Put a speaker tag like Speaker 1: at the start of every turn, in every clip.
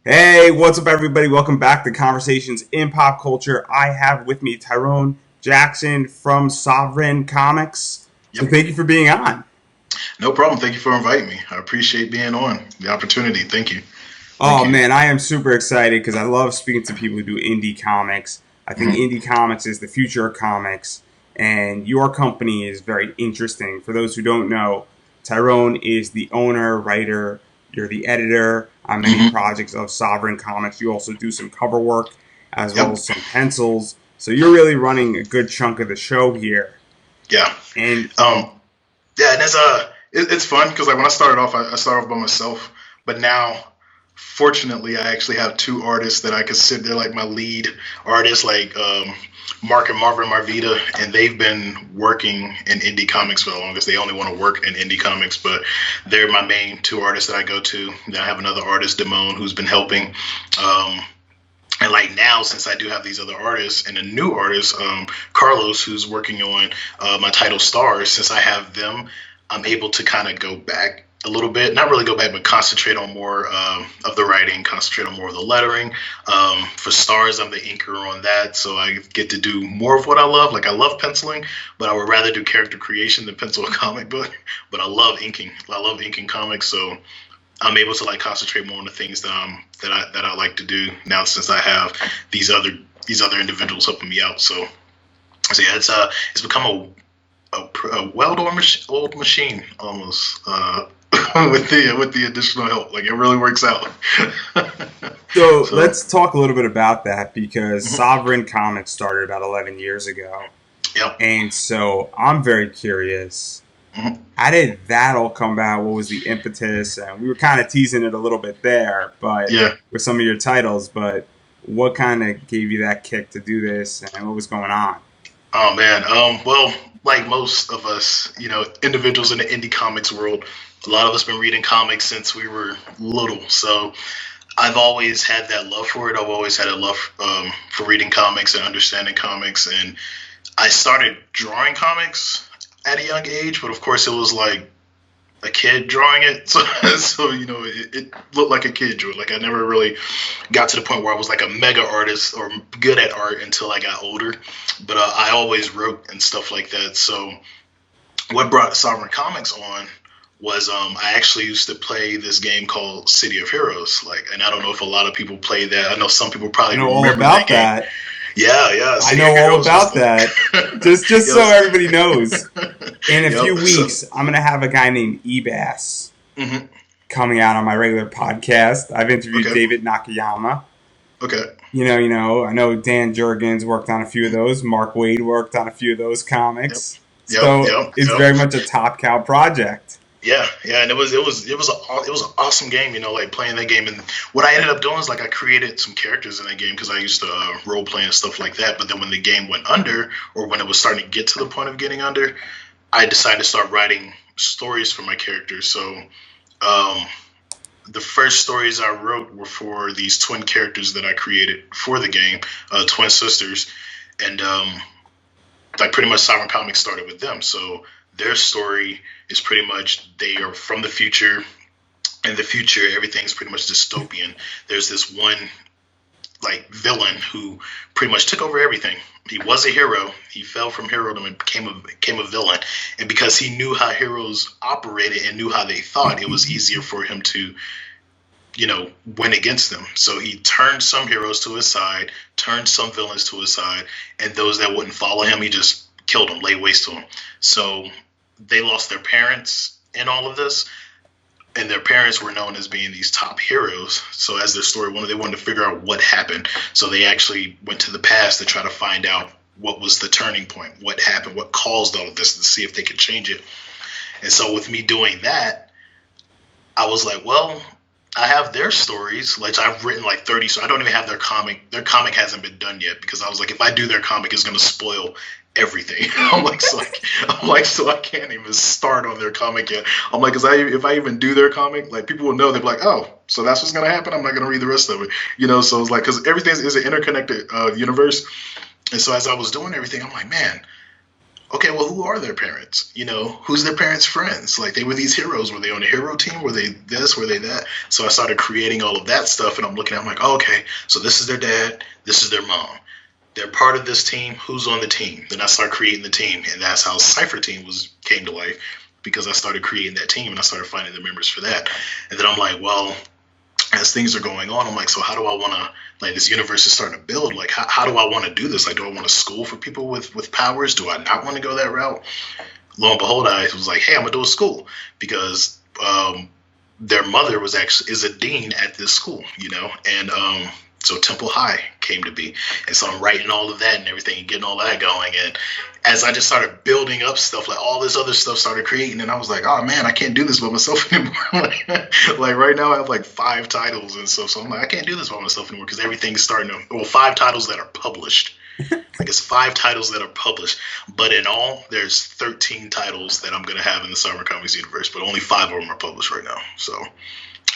Speaker 1: Hey, what's up, everybody? Welcome back to Conversations in Pop Culture. I have with me Tyrone Jackson from SoveReign Comics. So
Speaker 2: Yep.
Speaker 1: thank you for being on.
Speaker 2: No problem. Thank you for inviting me. I appreciate being on the opportunity. Thank you.
Speaker 1: Oh
Speaker 2: Thank you.
Speaker 1: man, I am super excited because I love speaking to people who do indie comics. I think
Speaker 2: hmm
Speaker 1: indie comics is the future of comics, and your company is very interesting. For those who don't know, Tyrone is the owner, writer, you're the editor on many
Speaker 2: hmm
Speaker 1: projects of SoveReign Comics. You also do some cover work as well
Speaker 2: Yep.
Speaker 1: as some pencils. So you're really running a good chunk of the show here.
Speaker 2: Yeah.
Speaker 1: And
Speaker 2: Um. Yeah. And it's fun because like when I started off, I started off by myself, but now, fortunately, I actually have two artists that I consider like my lead artists, like Mark and Marvin Marvita, and they've been working in indie comics for the longest. They only want to work in indie comics, but they're my main two artists that I go to. Then I have another artist, Damone, who's been helping. Um, and like now, since I do have these other artists and a new artist, Carlos, who's working on my title stars, since I have them, I'm able to kind of go back a little bit, not really go back, but concentrate on more of the writing, concentrate on more of the lettering. For stars, I'm the inker on that, so I get to do more of what I love. Like I love penciling, but I would rather do character creation than pencil a comic book. But I love inking. I love inking comics, so I'm able to like concentrate more on the things that I like to do now since I have these other individuals helping me out. So yeah, it's become a well-oiled machine almost with the additional help. Like it really works out.
Speaker 1: so
Speaker 2: So
Speaker 1: let's talk a little bit about that because
Speaker 2: mhm,
Speaker 1: SoveReign Comics started about 11 years ago.
Speaker 2: yep.
Speaker 1: And so I'm very curious.
Speaker 2: mhm.
Speaker 1: How did that all come about? What was the impetus? And we were kind of teasing it a little bit there, but
Speaker 2: Yeah.
Speaker 1: with some of your titles, but what kind of gave you that kick to do this and what was going on?
Speaker 2: Oh man. Well, like most of us, individuals in the indie comics world, a lot of us been reading comics since we were little. So I've always had that love for it. I've always had a love for reading comics and understanding comics. And I started drawing comics at a young age, but of course it was like a kid drawing it. So it looked like a kid drew it. Like I never really got to the point where I was like a mega artist or good at art until I got older. But I always wrote and stuff like that. So what brought Sovereign Comics on was I actually used to play this game called City of Heroes. Like, and I don't know if a lot of people play that. I know some people
Speaker 1: I
Speaker 2: probably
Speaker 1: know all
Speaker 2: remember that
Speaker 1: about
Speaker 2: game.
Speaker 1: that.
Speaker 2: Yeah, yeah,
Speaker 1: I
Speaker 2: City
Speaker 1: know
Speaker 2: of
Speaker 1: all
Speaker 2: Heroes was
Speaker 1: about that. Just so
Speaker 2: yes.
Speaker 1: everybody knows, in a
Speaker 2: Yep.
Speaker 1: few
Speaker 2: So,
Speaker 1: weeks, I'm going to have a guy named Ebass
Speaker 2: mhm.
Speaker 1: coming out on my regular podcast. I've interviewed
Speaker 2: Okay,
Speaker 1: David Nakayama.
Speaker 2: okay.
Speaker 1: I know Dan Jurgens worked on a few of those. Mark Wade worked on a few of those
Speaker 2: Yep,
Speaker 1: comics.
Speaker 2: yep,
Speaker 1: So
Speaker 2: yep,
Speaker 1: it's
Speaker 2: yep.
Speaker 1: very much a top cow project.
Speaker 2: Yeah, yeah, and it was an awesome game, like playing that game. And what I ended up doing is like I created some characters in that game because I used to role play and stuff like that. But then when the game went under, or when it was starting to get to the point of getting under, I decided to start writing stories for my characters. So um, the first stories I wrote were for these twin characters that I created for the game, twin sisters, and like pretty much Sovereign Comics started with them. So their story is pretty much they are from the future. In the future, everything's pretty much dystopian. There's this one like villain who pretty much took over everything. He was a hero. He fell from herodom and became a villain. And because he knew how heroes operated and knew how they thought, it was easier for him to win against them. So he turned some heroes to his side, turned some villains to his side, and those that wouldn't follow him, he just killed them, laid waste to them. So they lost their parents in all of this, and their parents were known as being these top heroes. So as their story went, they wanted to figure out what happened. So they actually went to the past to try to find out what was the turning point, what happened, what caused all of this, to see if they could change it. And so with me doing that, I was like, well, I have their stories. Like I've written like 30, so I don't even have their comic. Their comic hasn't been done yet because I was like, if I do their comic, it's gonna spoil everything. So I can't even start on their comic yet. I'm like, cause if I even do their comic, like people will know. They're like, oh, so that's what's gonna happen. I'm not gonna read the rest of it, So it's like, cause everything is an interconnected universe. And so as I was doing everything, I'm like, man, okay, well, who are their parents? Who's their parents' friends? Like, they were these heroes. Were they on a hero team? Were they this? Were they that? So I started creating all of that stuff, and I'm looking at, I'm like, oh, okay, so this is their dad, this is their mom. They're part of this team. Who's on the team? Then I start creating the team, and that's how Cypher Team came to life, because I started creating that team and I started finding the members for that. And then I'm like, well, as things are going on, I'm like, so how do I want to, like, this universe is starting to build. Like, how do I want to do this? Like, do I want to school for people with powers? Do I not want to go that route? Lo and behold, I was like, hey, I'm gonna do a school, because their mother is a dean at this school, and so Temple High came to be. And so I'm writing all of that and everything and getting all that going. And as I just started building up stuff, like, all this other stuff started creating, and I was like, oh man, I can't do this by myself anymore. Like right now I have like 5 titles and stuff. So I'm like, I can't do this by myself anymore, because everything's starting to, well, 5 titles that are published. Like, it's 5 titles that are published, but in all, there's 13 titles that I'm going to have in the SoveReign Comics universe, but only 5 of them are published right now. So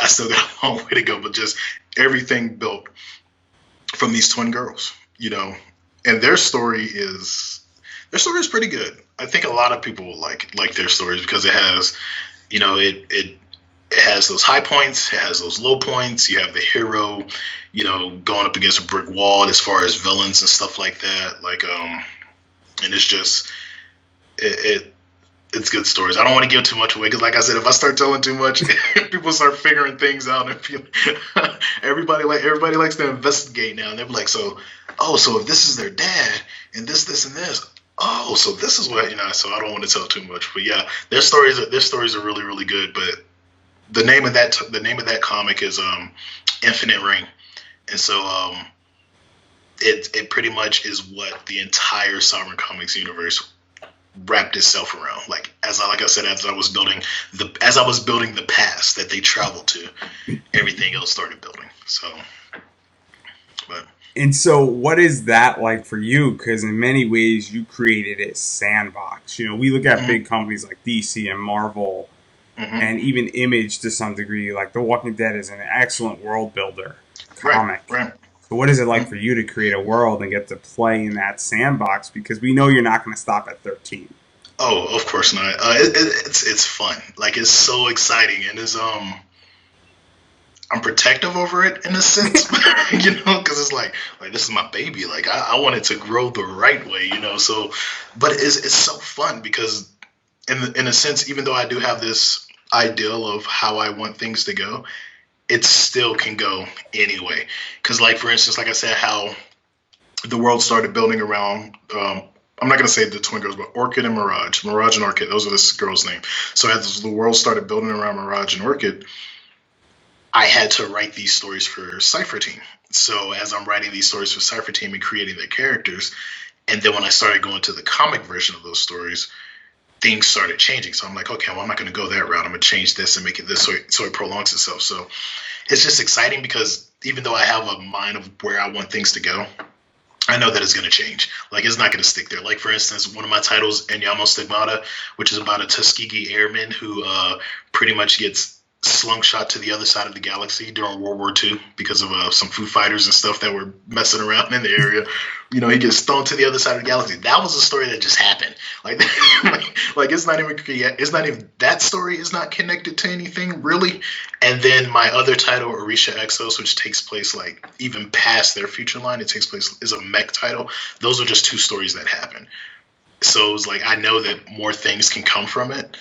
Speaker 2: I still got a long way to go, but just everything built from these twin girls, and their story is pretty good. I think a lot of people will like their stories, because it has, it has those high points, it has those low points. You have the hero, going up against a brick wall as far as villains and stuff like that. Like, and it's just it's good stories. I don't want to give too much away, because, like I said, if I start telling too much, people start figuring things out, and everybody likes to investigate now, and they're like, so if this is their dad, and this and this, so this is what, So I don't want to tell too much, but yeah, their stories are really, really good. But the name of that comic is Infinite Ring, and so it pretty much is what the entire SoveReign Comics universe wrapped itself around. Like I said, as I was building the past that they traveled to, everything else started building. So, but.
Speaker 1: And so, what is that like for you? Because in many ways, you created a sandbox. We look at big companies like DC and Marvel, and even Image to some degree. Like The Walking Dead is an excellent world builder comic.
Speaker 2: Right.
Speaker 1: So what is it like for you to create a world and get to play in that sandbox? Because we know you're not going to stop at 13.
Speaker 2: Oh, of course not. It's fun. Like, it's so exciting, and I'm protective over it in a sense, because it's like this is my baby. Like, I want it to grow the right way, So, but it's so fun, because in a sense, even though I do have this ideal of how I want things to go, it still can go anyway. Because, like, for instance, like I said, how the world started building around, I'm not going to say the twin girls, but Orchid and Mirage. Mirage and Orchid, those are this girl's name. So as the world started building around Mirage and Orchid, I had to write these stories for Cypher Team. So as I'm writing these stories for Cypher Team and creating their characters, and then when I started going to the comic version of those stories, things started changing. So I'm like, okay, well, I'm not going to go that route. I'm going to change this and make it this so it prolongs itself. So it's just exciting, because even though I have a mind of where I want things to go, I know that it's going to change. Like, it's not going to stick there. Like, for instance, one of my titles, Enyamo Stigmata, which is about a Tuskegee airman who pretty much gets slungshot to the other side of the galaxy during World War II because of some Foo Fighters and stuff that were messing around in the area. He gets thrown to the other side of the galaxy. That was a story that just happened. Like, like it's not even that story is not connected to anything really. And then my other title, Orisha Exos, which takes place like even past their future line, is a mech title. Those are just 2 stories that happen. So it's like, I know that more things can come from it,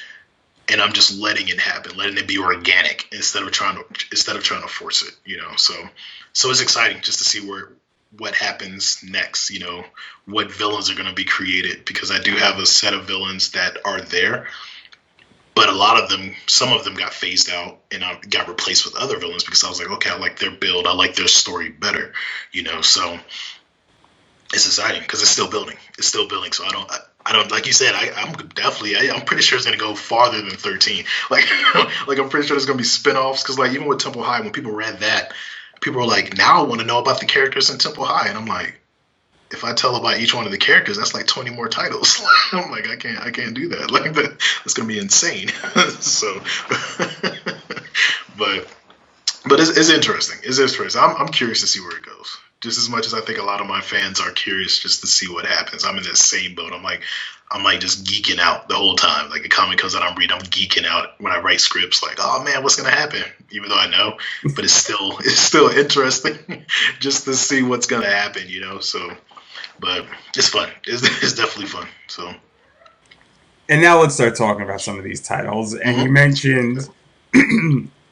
Speaker 2: and I'm just letting it happen, letting it be organic instead of trying to force it, So it's exciting just to see what happens next, what villains are going to be created, because I do have a set of villains that are there, but some of them got phased out and got replaced with other villains, because I was like, okay, I like their build, I like their story better, So it's exciting because it's still building. So I don't, like you said, I'm pretty sure it's going to go farther than 13. Like, I'm pretty sure there's going to be spinoffs, because, like, even with Temple High, when people read that, people were like, now I want to know about the characters in Temple High. And I'm like, if I tell about each one of the characters, that's like 20 more titles. I'm like, I can't do that. Like, that's going to be insane. So, but it's interesting. I'm curious to see where it goes. Just as much as I think a lot of my fans are curious just to see what happens. I'm in that same boat. I'm like just geeking out the whole time. Like a comic comes out, I'm reading, I'm geeking out when I write scripts. Like, oh man, what's gonna happen? Even though I know, but it's still interesting just to see what's gonna happen. So, but it's fun. It's definitely fun. So.
Speaker 1: And now let's start talking about some of these titles. And you
Speaker 2: Mm-hmm.
Speaker 1: mentioned,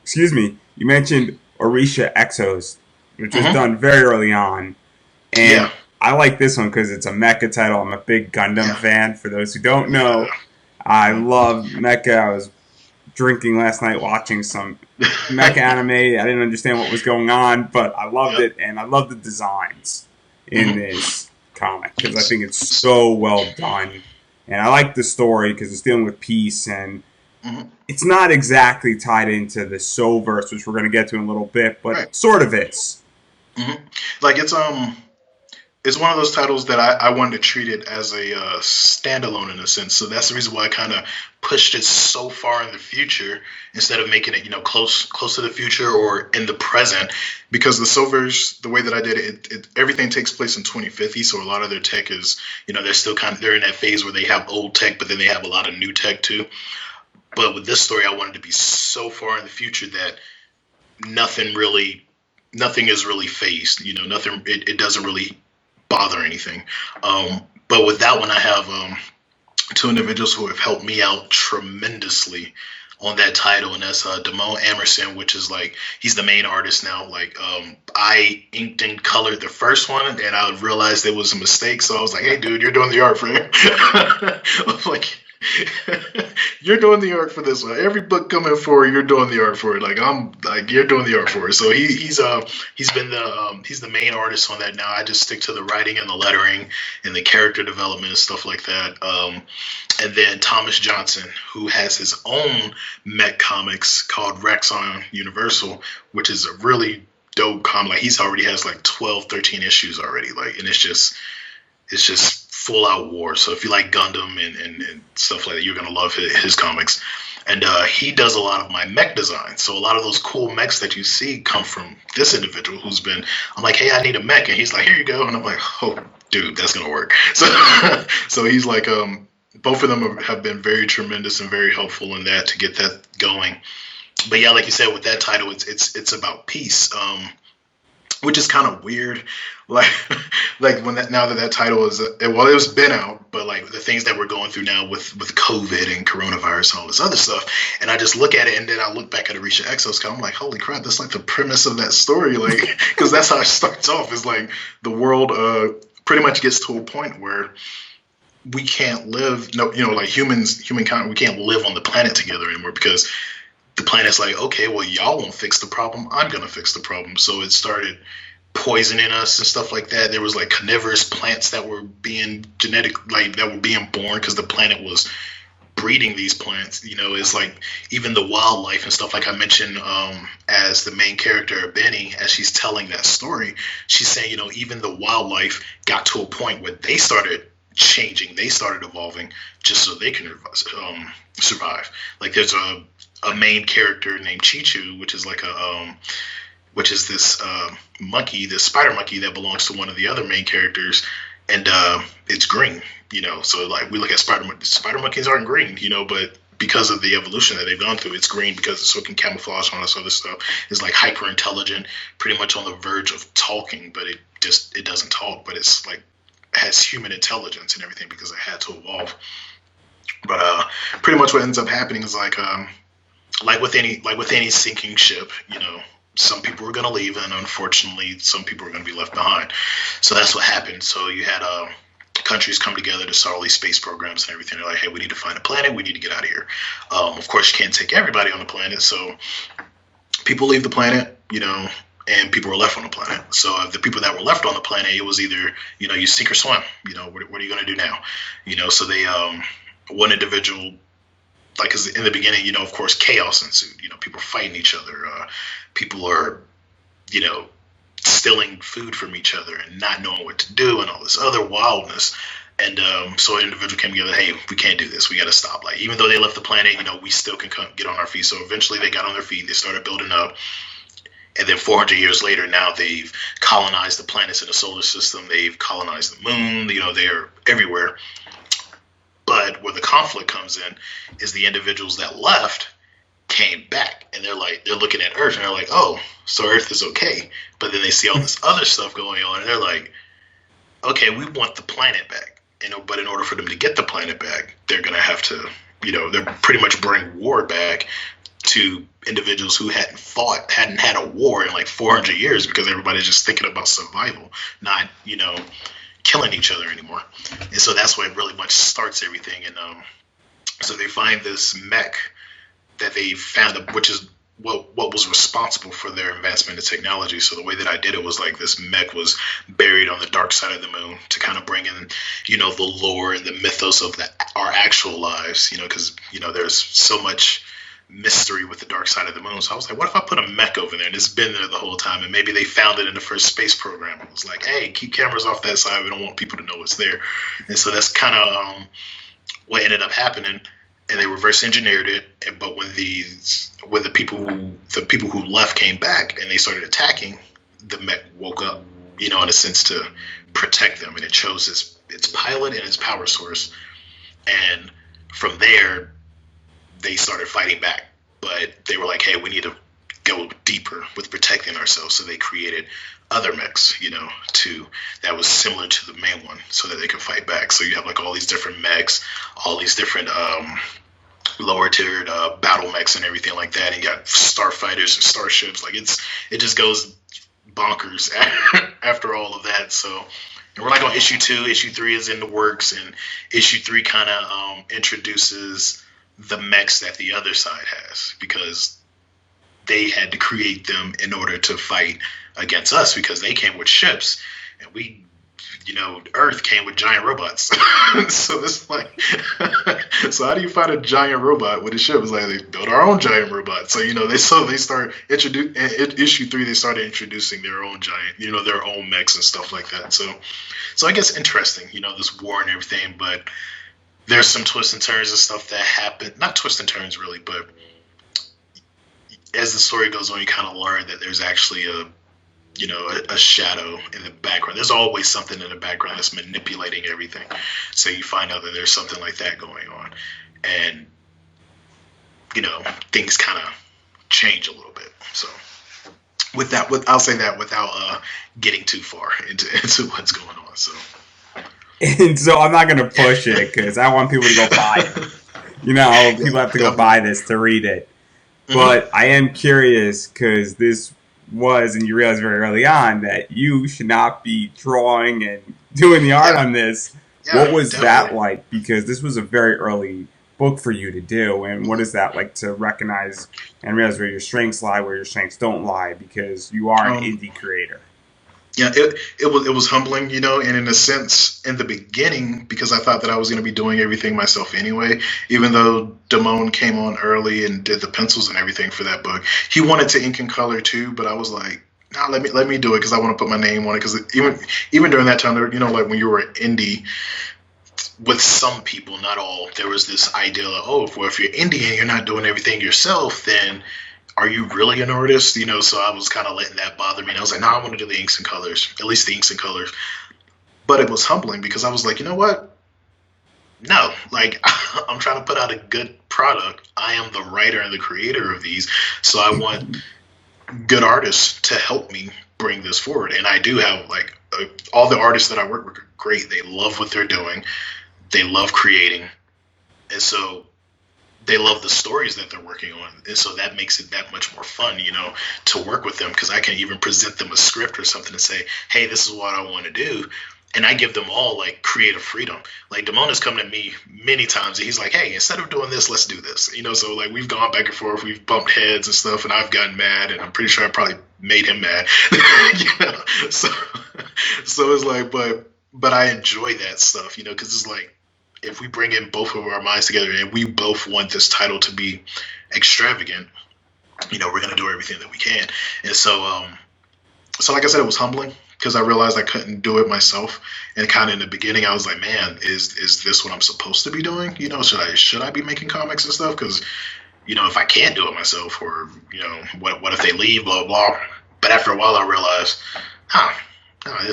Speaker 1: excuse me, you mentioned Orisha Exos, which was
Speaker 2: Mm-hmm.
Speaker 1: done very early on.
Speaker 2: Yeah.
Speaker 1: And I like this one because it's a mecha title. I'm a big Gundam
Speaker 2: Yeah.
Speaker 1: fan. For those who don't know,
Speaker 2: Yeah.
Speaker 1: I
Speaker 2: Mm-hmm.
Speaker 1: love mecha. I was drinking last night watching some mecha anime. I didn't understand what was going on, but I loved
Speaker 2: Yep.
Speaker 1: it. And I love the designs in
Speaker 2: Mm-hmm.
Speaker 1: this comic because I think it's so well done. And I like the story because it's dealing with peace, and
Speaker 2: Mm-hmm.
Speaker 1: it's not exactly tied into the SoVerse, which we're going to get to in a little bit, but
Speaker 2: Right.
Speaker 1: it sort of is.
Speaker 2: Mm-hmm. Like it's one of those titles that I wanted to treat it as a standalone in a sense. So that's the reason why I kind of pushed it so far in the future instead of making it, close to the future or in the present. Because the Silvers, the way that I did it, everything takes place in 2050. So a lot of their tech is, they're still they're in that phase where they have old tech, but then they have a lot of new tech too. But with this story, I wanted to be so far in the future that nothing really, nothing is really phased. Nothing. It doesn't really bother anything. But with that one, I have two individuals who have helped me out tremendously on that title, and that's Damone Emerson, which is like he's the main artist now. Like I inked and colored the first one, and I realized there was a mistake, so I was like, "Hey, dude, you're doing the art for it." I'm like, you're doing the art for this one. Every book coming forward, you're doing the art for it. Like I'm like you're doing the art for it. So he's the main artist on that now. I just stick to the writing and the lettering and the character development and stuff like that. And then Thomas Johnson, who has his own mech comics called Rex on Universal, which is a really dope comic. Like he's already has like 12, 13 issues already. Like, and it's just full out war. So if you like Gundam and stuff like that, you're gonna love his comics. And he does a lot of my mech design. So a lot of those cool mechs that you see come from this individual who's been. I'm like, hey, I need a mech, and he's like, here you go. And I'm like, oh, dude, that's gonna work. So so he's like, both of them have been very tremendous and very helpful in that to get that going. But yeah, like you said, with that title, it's about peace. Which is kind of weird, like like when now that title is it was been out, but like the things that we're going through now with COVID and coronavirus and all this other stuff, and I just look at it and then I look back at Orisha Exos, I'm like, holy crap, that's like the premise of that story, like because that's how it starts off. Is like the world pretty much gets to a point where we can't live, no, like humankind, we can't live on the planet together anymore because the planet's like, okay, well, y'all won't fix the problem. I'm going to fix the problem. So it started poisoning us and stuff like that. There was like carnivorous plants that were being that were being born because the planet was breeding these plants. It's like even the wildlife and stuff like I mentioned as the main character, Benny, as she's telling that story, she's saying, even the wildlife got to a point where they started changing, they started evolving just so they can survive. Like there's a main character named Chichu, which is like which is this monkey, this spider monkey that belongs to one of the other main characters, and it's green. So like we look at spider monkeys aren't green, but because of the evolution that they've gone through, it's green because so it can camouflage and all this other stuff. It's like hyper intelligent, pretty much on the verge of talking, but it doesn't talk, but it's like has human intelligence and everything because it had to evolve. But pretty much what ends up happening is like with any sinking ship, some people are going to leave, and unfortunately, some people are going to be left behind. So that's what happened. So you had countries come together to start all these space programs and everything. They're like, hey, we need to find a planet. We need to get out of here. Of course, you can't take everybody on the planet, so people leave the planet, and people were left on the planet. So the people that were left on the planet, it was either, you sink or swim. What are you going to do now? So they one individual, like, cause in the beginning, of course, chaos ensued. People fighting each other. People are, stealing food from each other and not knowing what to do and all this other wildness. And so an individual came together, hey, we can't do this. We got to stop. Like, even though they left the planet, we still can get on our feet. So eventually they got on their feet. They started building up. And then 400 years later, now they've colonized the planets in the solar system. They've colonized the moon. They're everywhere. But where the conflict comes in is the individuals that left came back, and they're looking at Earth, and they're like, oh, so Earth is okay. But then they see all this other stuff going on, and they're like, okay, we want the planet back. But in order for them to get the planet back, they're gonna have to, they're pretty much bring war back to individuals who hadn't had a war in like 400 years, because everybody's just thinking about survival, not killing each other anymore. And so that's where it really much starts everything. And so they find this mech that they found, which is what was responsible for their advancement in technology. So the way that I did it was like this mech was buried on the dark side of the moon to kind of bring in, the lore and the mythos of our actual lives, because, there's so much mystery with the dark side of the moon. So I was like, what if I put a mech over there and it's been there the whole time, and maybe they found it in the first space program. It was like, hey, keep cameras off that side. We don't want people to know it's there. And so that's kind of what ended up happening. And they reverse engineered it. But when the people who left came back and they started attacking, the mech woke up, in a sense, to protect them, and it chose its pilot and its power source. And from there, they started fighting back. But they were like, hey, we need to go deeper with protecting ourselves. So they created other mechs, that was similar to the main one, so that they could fight back. So you have like all these different mechs, all these different lower tiered battle mechs and everything like that. And you got starfighters and starships. Like it just goes bonkers after all of that. So, and we're like on issue 2. Issue 3 is in the works, and issue 3 kind of introduces the mechs that the other side has, because they had to create them in order to fight against us, because they came with ships, and we, Earth came with giant robots. So it's like, so how do you fight a giant robot with a ship? It's like, they built our own giant robot. So, they start issue 3, they started introducing their own giant, their own mechs and stuff like that. So I guess interesting, this war and everything, but there's some twists and turns and stuff that happen. Not twists and turns really, but as the story goes on, you kind of learn that there's actually a shadow in the background. There's always something in the background that's manipulating everything. So you find out that there's something like that going on, and things kind of change a little bit. So I'll say that without getting too far into what's going on. So.
Speaker 1: And so I'm not gonna push it, because I want people to go buy it. People have to go buy this to read it. But I am curious, because this was, and you realize very early on, that you should not be drawing and doing the art on this. Yeah, what was that like? Because this was a very early book for you to do, and what is that like to recognize and realize where your strengths lie, where your strengths don't lie, because you are an indie creator.
Speaker 2: Yeah, it was humbling, and in a sense, in the beginning, because I thought that I was going to be doing everything myself anyway, even though Damone came on early and did the pencils and everything for that book. He wanted to ink and color too, but I was like, nah, let me do it, because I want to put my name on it. Because even during that time, like when you were indie, with some people, not all, there was this idea of, if you're indie and you're not doing everything yourself, then are you really an artist? So I was kind of letting that bother me. And I was like, no, I want to do the inks and colors, at least the inks and colors. But it was humbling, because I was like, you know what? No, like, I'm trying to put out a good product. I am the writer and the creator of these. So I want good artists to help me bring this forward. And I do have, like, all the artists that I work with are great. They love what they're doing. They love creating. And so they love the stories that they're working on, and so that makes it that much more fun, to work with them, because I can even present them a script or something and say, hey, this is what I want to do, and I give them all like creative freedom. Like Damone has come to me many times, and he's like, hey, instead of doing this, let's do this. So like we've gone back and forth, we've bumped heads and stuff, and I've gotten mad, and I'm pretty sure I probably made him mad. So it's like, but I enjoy that stuff, because it's like, if we bring in both of our minds together and we both want this title to be extravagant, we're going to do everything that we can. And so like I said, it was humbling, because I realized I couldn't do it myself. And kind of in the beginning, I was like, man, is this what I'm supposed to be doing? Should I be making comics and stuff? Because, if I can't do it myself, or, what if they leave, blah, blah. But after a while, I realized, no, I'm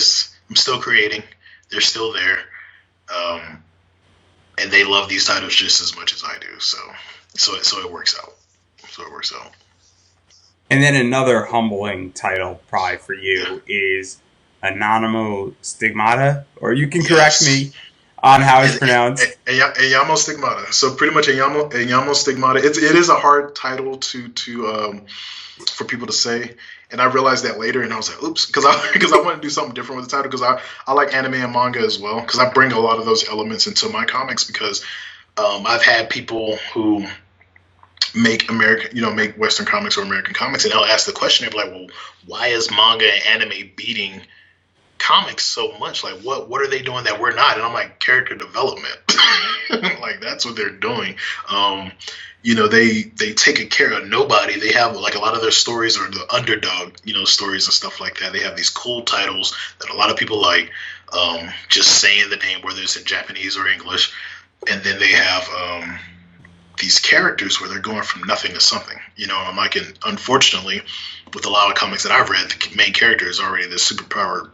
Speaker 2: still creating. They're still there, and they love these titles just as much as I do. So it works out. So it works out.
Speaker 1: And then another humbling title, probably for you, is Anonimo Stigmata, or you can correct me on how it's pronounced.
Speaker 2: Enyamo Stigmata. So pretty much Enyamo Stigmata. It is a hard title to for people to say, and I realized that later, and I was like, oops, because I want to do something different with the title, because I like anime and manga as well, because I bring a lot of those elements into my comics, because I've had people who make make Western comics or American comics, and they'll ask the question, they'll be like, well, why is manga and anime beating comics so much? Like, what are they doing that we're not? And I'm like, character development. Like, that's what they're doing. They take care of nobody. They have, like, a lot of their stories are the underdog, stories and stuff like that. They have these cool titles that a lot of people like, just saying the name, whether it's in Japanese or English. And then they have these characters where they're going from nothing to something. I'm like, and unfortunately, with a lot of comics that I've read, the main character is already this superpowered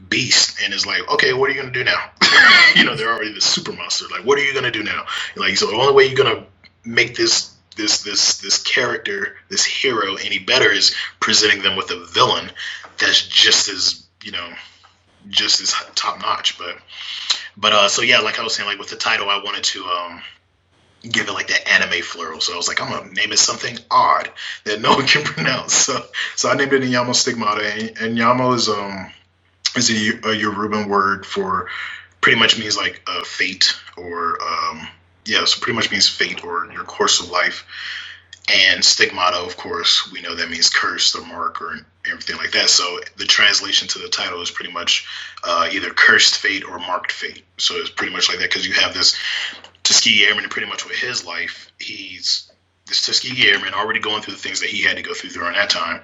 Speaker 2: beast, and is like, okay, what are you gonna do now? They're already the super monster. Like, what are you gonna do now? Like, so the only way you're gonna make this character, this hero, any better is presenting them with a villain that's just as top notch. But so yeah, like I was saying, like with the title, I wanted to give it like that anime floral. So I was like, I'm gonna name it something odd that no one can pronounce. So I named it Enyamo Stigmata, and Yamo is a Yoruban word for, pretty much means like fate, or so pretty much means fate or your course of life. And stigmata, of course, we know that means cursed or mark or everything like that. So the translation to the title is pretty much either cursed fate or marked fate. So it's pretty much like that, because you have this Tuskegee Airman, and pretty much with his life, he's this Tuskegee Airman already going through the things that he had to go through during that time.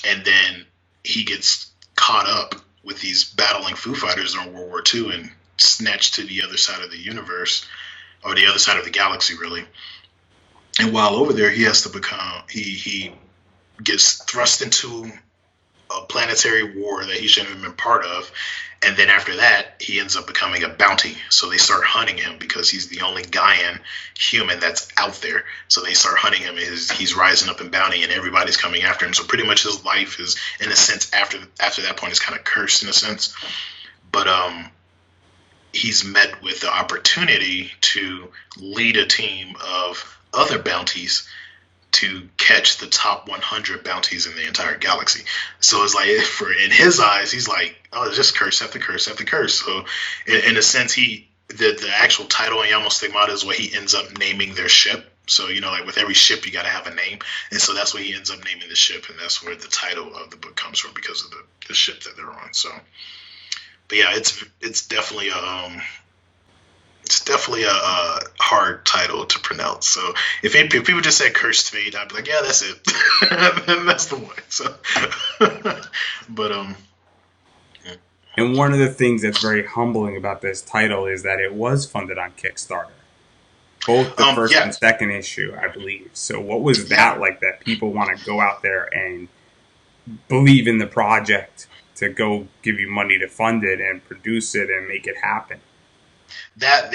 Speaker 2: And then he gets caught up with these battling Foo Fighters during World War II and snatched to the other side of the universe, or the other side of the galaxy, really. And while over there, he has to become, he gets thrust into a planetary war that he shouldn't have been part of. And then after that, he ends up becoming a bounty. So they start hunting him because he's the only Gaian human that's out there. So they start hunting him. He's rising up in bounty, and everybody's coming after him. So pretty much his life is, in a sense, after that point, is kind of cursed in a sense. But he's met with the opportunity to lead a team of other bounties to catch the top 100 bounties in the entire galaxy. So it's like, in his eyes, he's like, oh, it's just curse after curse after curse. So in a sense, the actual title in Enyamo Stigmata is what he ends up naming their ship. So, like with every ship, you got to have a name. And so that's what he ends up naming the ship. And that's where the title of the book comes from, because of the ship that they're on. So, but yeah, it's definitely a hard title to pronounce. So if people just said Cursed Fate, I'd be like, yeah, that's it. That's the one. So, but
Speaker 1: yeah. And one of the things that's very humbling about this title is that it was funded on Kickstarter, both the first and second issue, I believe. So what was that like? That people want to go out there and believe in the project to go give you money to fund it and produce it and make it happen.
Speaker 2: That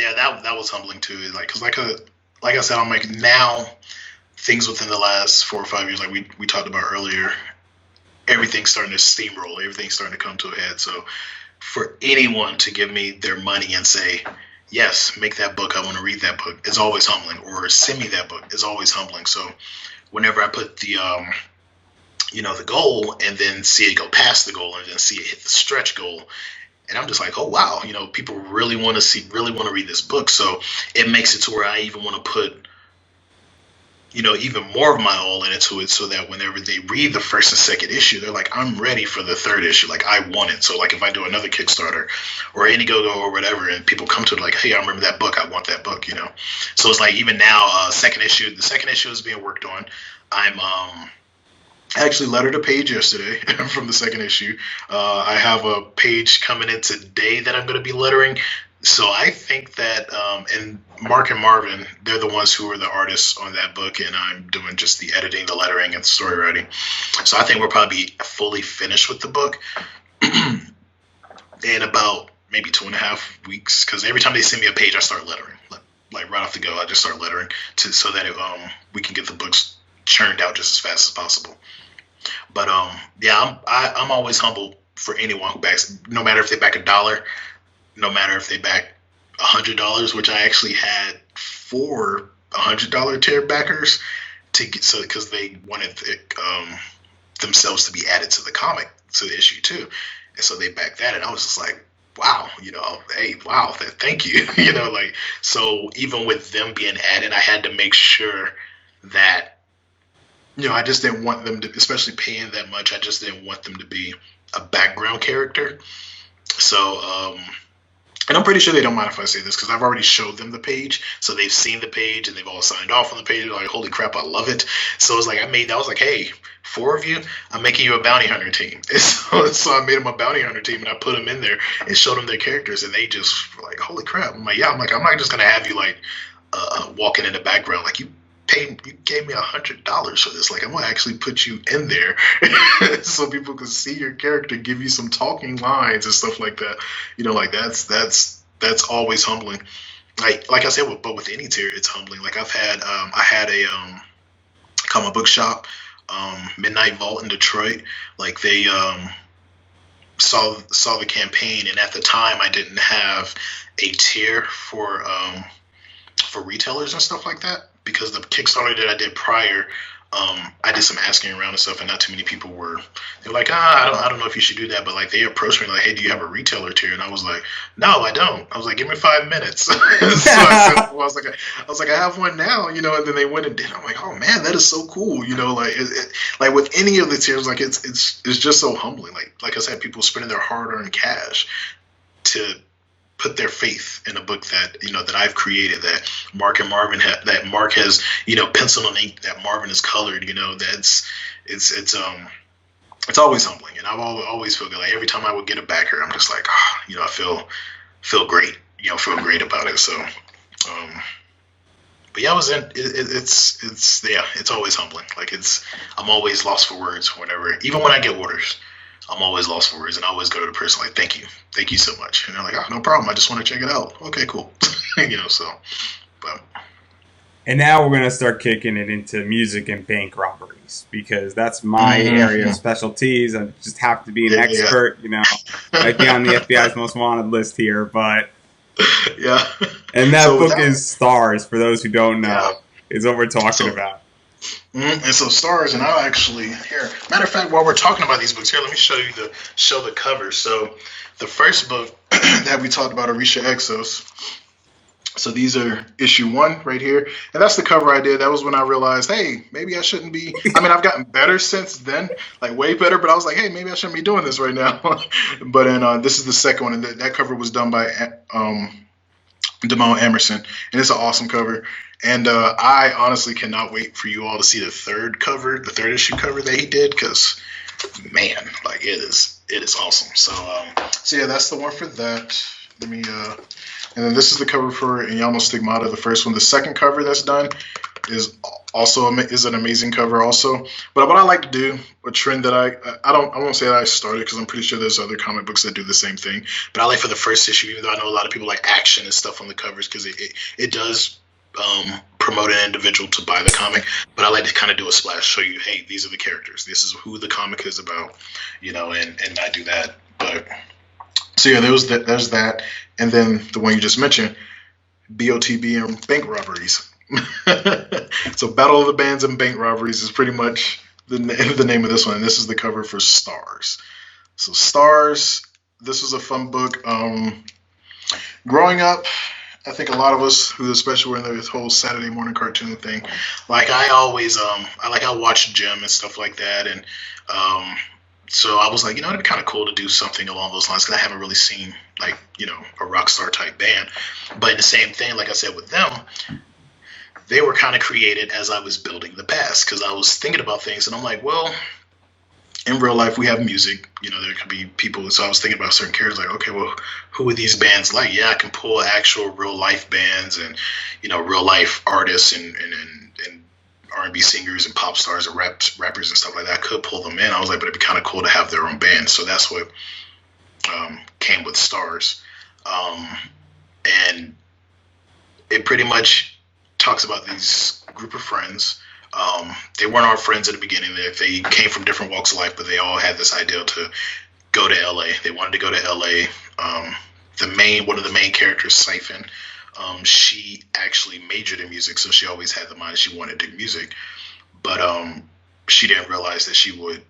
Speaker 2: was humbling too. Because like I said, I'm like, now things within the last 4 or 5 years, like we talked about earlier, everything's starting to steamroll. Everything's starting to come to a head. So for anyone to give me their money and say, yes, make that book, I want to read that book, it's always humbling. Or send me that book, it's always humbling. So whenever I put the the goal, and then see it go past the goal, and then see it hit the stretch goal, and I'm just like, oh wow, people really want to read this book. So it makes it to where I even want to put, even more of my all into it, so that whenever they read the first and second issue, they're like, I'm ready for the third issue. Like, I want it. So like, if I do another Kickstarter or Indiegogo or whatever, and people come to it like, hey, I remember that book, I want that book, So it's like, even now, the second issue is being worked on. I actually lettered a page yesterday from the second issue. I have a page coming in today that I'm going to be lettering. So I think that, and Mark and Marvin, they're the ones who are the artists on that book, and I'm doing just the editing, the lettering, and the story writing. So I think we'll probably be fully finished with the book in about maybe 2.5 weeks. Because every time they send me a page, I start lettering. Like right off the go, I just start lettering so that we can get the books churned out just as fast as possible. But yeah, I'm always humble for anyone who backs, no matter if they back $1, no matter if they back $100, which I actually had 4 $100 tier backers to get, so because they wanted themselves to be added to the comic, to the issue too, and so they backed that, and I was just like, wow, hey, wow, thank you, like, so even with them being added, I had to make sure that, I just didn't want them to, especially paying that much, I just didn't want them to be a background character. So, and I'm pretty sure they don't mind if I say this because I've already showed them the page, so they've seen the page and they've all signed off on the page. They're like, "Holy crap, I love it!" So it's like I was like, "Hey, 4 of you, I'm making you a bounty hunter team." So I made them a bounty hunter team and I put them in there and showed them their characters, and they just were like, "Holy crap!" I'm like, "Yeah," I'm like, "I'm not just gonna have you like walking in the background like you." You gave me $100 for this. Like, I'm gonna actually put you in there so people can see your character, give you some talking lines and stuff like that. Like that's always humbling. Like I said, but with any tier, it's humbling. Like I had a comic book shop, Midnight Vault in Detroit. Like they saw the campaign, and at the time, I didn't have a tier for retailers and stuff like that because the Kickstarter that I did prior, I did some asking around and stuff, and not too many people were. They're like, I don't know if you should do that, but like they approached me like, hey, do you have a retailer tier? And I was like, no, I don't. I was like, give me 5 minutes. So I was like, I have one now, and then they went and did. I'm like, oh man, that is so cool, like with any of the tiers, like it's just so humbling. Like I said, people spending their hard-earned cash to put their faith in a book that that I've created, that Mark and Marvin that Mark has pencil and ink, that Marvin has colored. That's it's always humbling, and I've always feel good. Like every time I would get a backer, I'm just like, I feel great, feel great about it. So, but yeah, I was in. It's yeah, it's always humbling. Like I'm always lost for words whenever, even when I get orders. I'm always lost for words, and I always go to the person like, thank you so much, and they're like, oh, no problem, I just want to check it out. Okay, cool. So, but.
Speaker 1: And now we're gonna start kicking it into music and bank robberies because that's my area of specialties. I just have to be an expert, I'd be on the FBI's most wanted list here, but
Speaker 2: yeah.
Speaker 1: And that book is Stars. For those who don't know, is what we're talking about.
Speaker 2: And so Stars, and I'll actually here. Matter of fact, while we're talking about these books here, let me show the cover. So the first book that we talked about, Orisha Exos. So these are issue 1 right here, and that's the cover I did. That was when I realized, hey, maybe I shouldn't be. I mean, I've gotten better since then, like way better. But I was like, hey, maybe I shouldn't be doing this right now. But then this is the second one, and that cover was done by Damone Emerson, and it's an awesome cover. And I honestly cannot wait for you all to see the third issue cover that he did, because man, like it is awesome. So yeah, that's the one for that. Let me and then this is the cover for Inyano Stigmata, the first one. The second cover that's done is an amazing cover also. But what I like to do, a trend that I won't say that I started, because I'm pretty sure there's other comic books that do the same thing. But I like for the first issue, even though I know a lot of people like action and stuff on the covers, because it does promote an individual to buy the comic. But I like to kind of do a splash, show you, hey, these are the characters. This is who the comic is about, and I do that. But so yeah, there's that. And then the one you just mentioned, BOTB and bank robberies. So Battle of the Bands and Bank Robberies is pretty much the name of this one. And this is the cover for Stars. So Stars, this was a fun book. Growing up, I think a lot of us who especially were in this whole Saturday morning cartoon thing, like I always, I watched Jim and stuff like that. And so I was like, it'd be kind of cool to do something along those lines, because I haven't really seen like, a rock star type band. But the same thing, like I said, with them, they were kind of created as I was building the past, because I was thinking about things and I'm like, well, in real life we have music. There could be people. So I was thinking about certain characters, like, okay, well, who are these bands like? Yeah, I can pull actual real life bands and real life artists and R&B singers and pop stars and rappers and stuff like that. I could pull them in. I was like, but it'd be kind of cool to have their own band. So that's what came with Stars, and it pretty much talks about these group of friends. They weren't all friends at the beginning. They came from different walks of life, but they all had this idea to go to LA. They wanted to go to LA. One of the main characters, Siphon, she actually majored in music, so she always had the mind she wanted to do music. But she didn't realize that she would,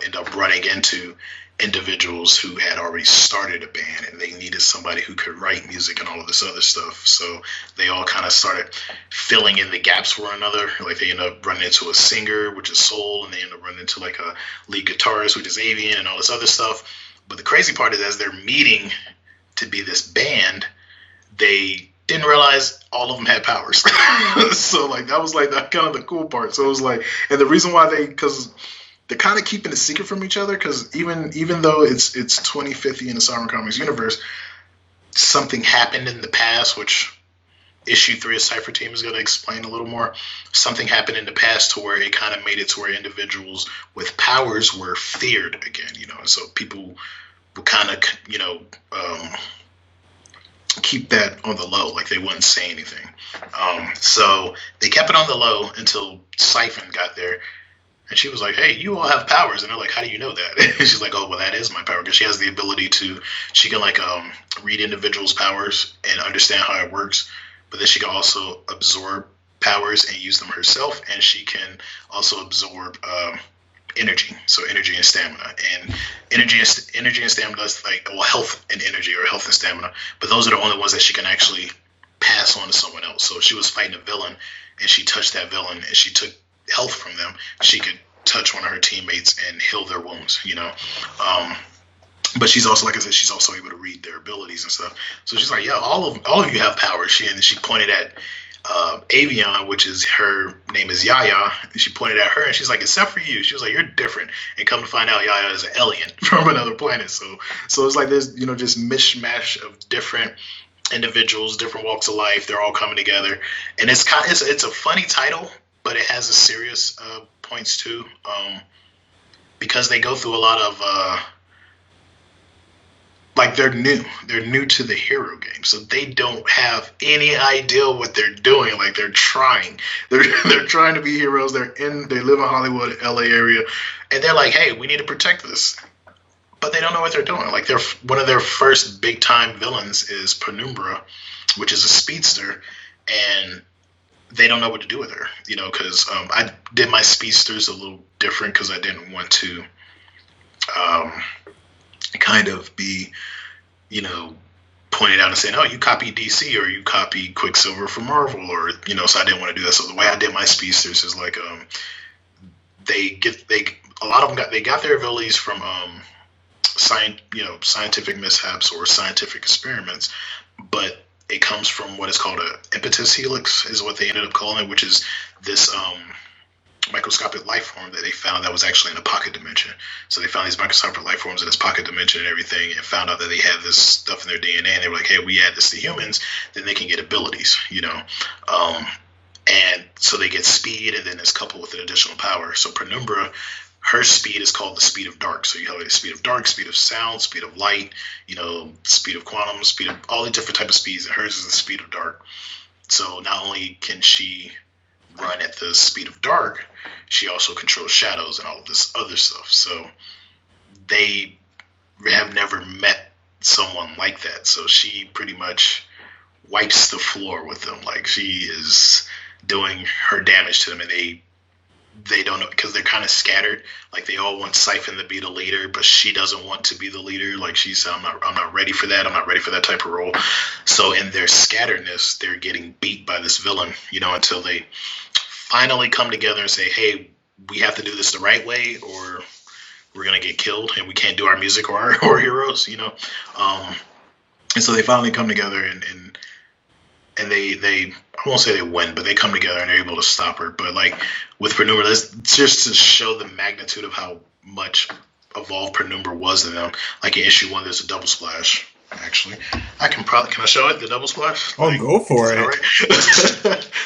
Speaker 2: end up running into individuals who had already started a band, and they needed somebody who could write music and all of this other stuff. So they all kind of started filling in the gaps for one another. Like they end up running into a singer, which is Soul, and they end up running into like a lead guitarist, which is Avian, and all this other stuff. But the crazy part is, as they're meeting to be this band, they didn't realize all of them had powers. So like that was like that kind of the cool part. So it was like, and the reason why because they're kind of keeping a secret from each other, because even though it's 2050 in the SoveReign Comics universe, something happened in the past, which issue 3 of Cypher Team is going to explain a little more. Something happened in the past to where it kind of made it to where individuals with powers were feared again, and so people would kind of, keep that on the low, like they wouldn't say anything. So they kept it on the low until Siphon got there. And she was like, hey, you all have powers. And they're like, how do you know that? And she's like, oh, well, that is my power. Because she has the ability she can like read individuals' powers and understand how it works. But then she can also absorb powers and use them herself. And she can also absorb energy. So energy and stamina. And energy and stamina is like, well, health and energy, or health and stamina. But those are the only ones that she can actually pass on to someone else. So if she was fighting a villain and she touched that villain and she took health from them, she could touch one of her teammates and heal their wounds, but she's also, like I said, she's also able to read their abilities and stuff. So she's like, yeah, all of you have powers. She pointed at Avion, which is her name is Yaya, and she pointed at her and she's like, except for you. She was like, you're different. And come to find out, Yaya is an alien from another planet. So it's like there's just mishmash of different individuals, different walks of life. They're all coming together, and it's a funny title, but it has a serious points too, because they go through a lot of like they're new to the hero game, so they don't have any idea what they're doing. Like they're trying to be heroes. They live in Hollywood, LA area, and they're like, hey, we need to protect this, but they don't know what they're doing. Like one of their first big time villains is Penumbra, which is a speedster, and they don't know what to do with her, because I did my speedsters a little different because I didn't want to kind of be, pointed out and saying, oh, you copy DC or you copy Quicksilver from Marvel, or, so I didn't want to do that. So the way I did my speedsters is like a lot of them got their abilities from scientific mishaps or scientific experiments, but it comes from what is called an impetus helix, is what they ended up calling it, which is this microscopic life form that they found that was actually in a pocket dimension. So they found these microscopic life forms in this pocket dimension and everything, and found out that they had this stuff in their DNA. And they were like, hey, we add this to humans, then they can get abilities, and so they get speed, and then it's coupled with an additional power. So Penumbra, her speed is called the speed of dark. So you have the speed of dark, speed of sound, speed of light, speed of quantum, speed of all the different type of speeds, and hers is the speed of dark. So not only can she run at the speed of dark, she also controls shadows and all of this other stuff. So they have never met someone like that. So she pretty much wipes the floor with them. Like she is doing her damage to them, and they don't know, because they're kind of scattered. Like they all want Siphon to be the leader, but she doesn't want to be the leader. Like she said, I'm not ready for that. I'm not ready for that type of role. So in their scatteredness, they're getting beat by this villain, until they finally come together and say, hey, we have to do this the right way, or we're going to get killed and we can't do our music or our heroes, and so they finally come together and they I won't say they win, but they come together and they're able to stop her. But like with Penumbra, that's just to show the magnitude of how much evolved Penumbra was in them. Like in issue 1, there's a double splash. Actually, can I show it? The double splash?
Speaker 1: Oh, go for it.
Speaker 2: Right?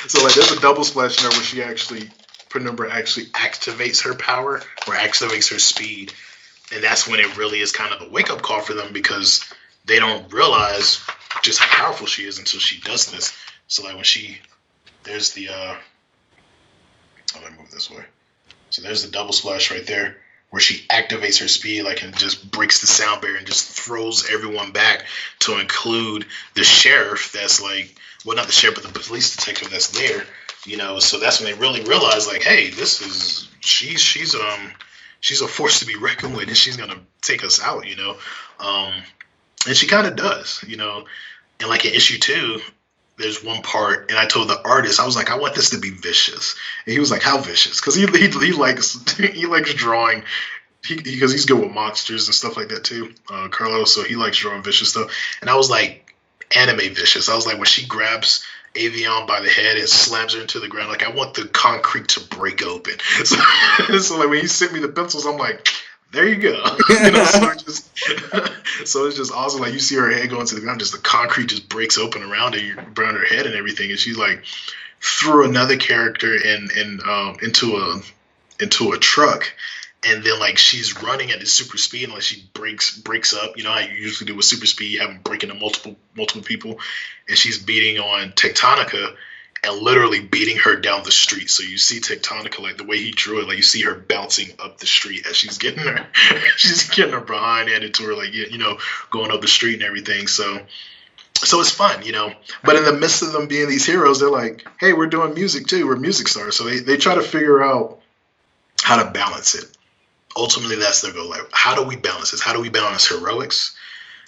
Speaker 2: So like, there's a double splash in there where Penumbra actually activates her power or activates her speed, and that's when it really is kind of the wake up call for them, because they don't realize just how powerful she is until she does this. So like there's the let me move this way. So there's the double splash right there, where she activates her speed, like, and just breaks the sound barrier and just throws everyone back, to include the sheriff that's like, well, not the sheriff, but the police detective that's there, you know. So that's when they really realize, like, hey, she's a force to be reckoned with, and she's gonna take us out, you know. And she kind of does, you know. And like in issue 2, there's one part, and I told the artist, I was like, I want this to be vicious. And he was like, how vicious? Because he likes drawing, because he's good with monsters and stuff like that too, Carlos. So he likes drawing vicious stuff. And I was like, anime vicious. I was like, when she grabs Avion by the head and slams her into the ground, like, I want the concrete to break open. So like, when he sent me the pencils, I'm like, there you go. You know, so it's just awesome. Like, you see her head going to the ground, just the concrete just breaks open around her head and everything, and she's like, threw another character into a truck, and then like, she's running at this super speed, and like, she breaks up. You know how you usually do with super speed, you have them break into multiple people, and she's beating on Tectonica, and literally beating her down the street. So you see Tectonica, like the way he drew it, like you see her bouncing up the street as she's getting her behind handed to her, like, you know, going up the street and everything. So it's fun, you know. But in the midst of them being these heroes, they're like, hey, we're doing music too. We're music stars. So they try to figure out how to balance it. Ultimately, that's their goal. Like, how do we balance this? How do we balance heroics?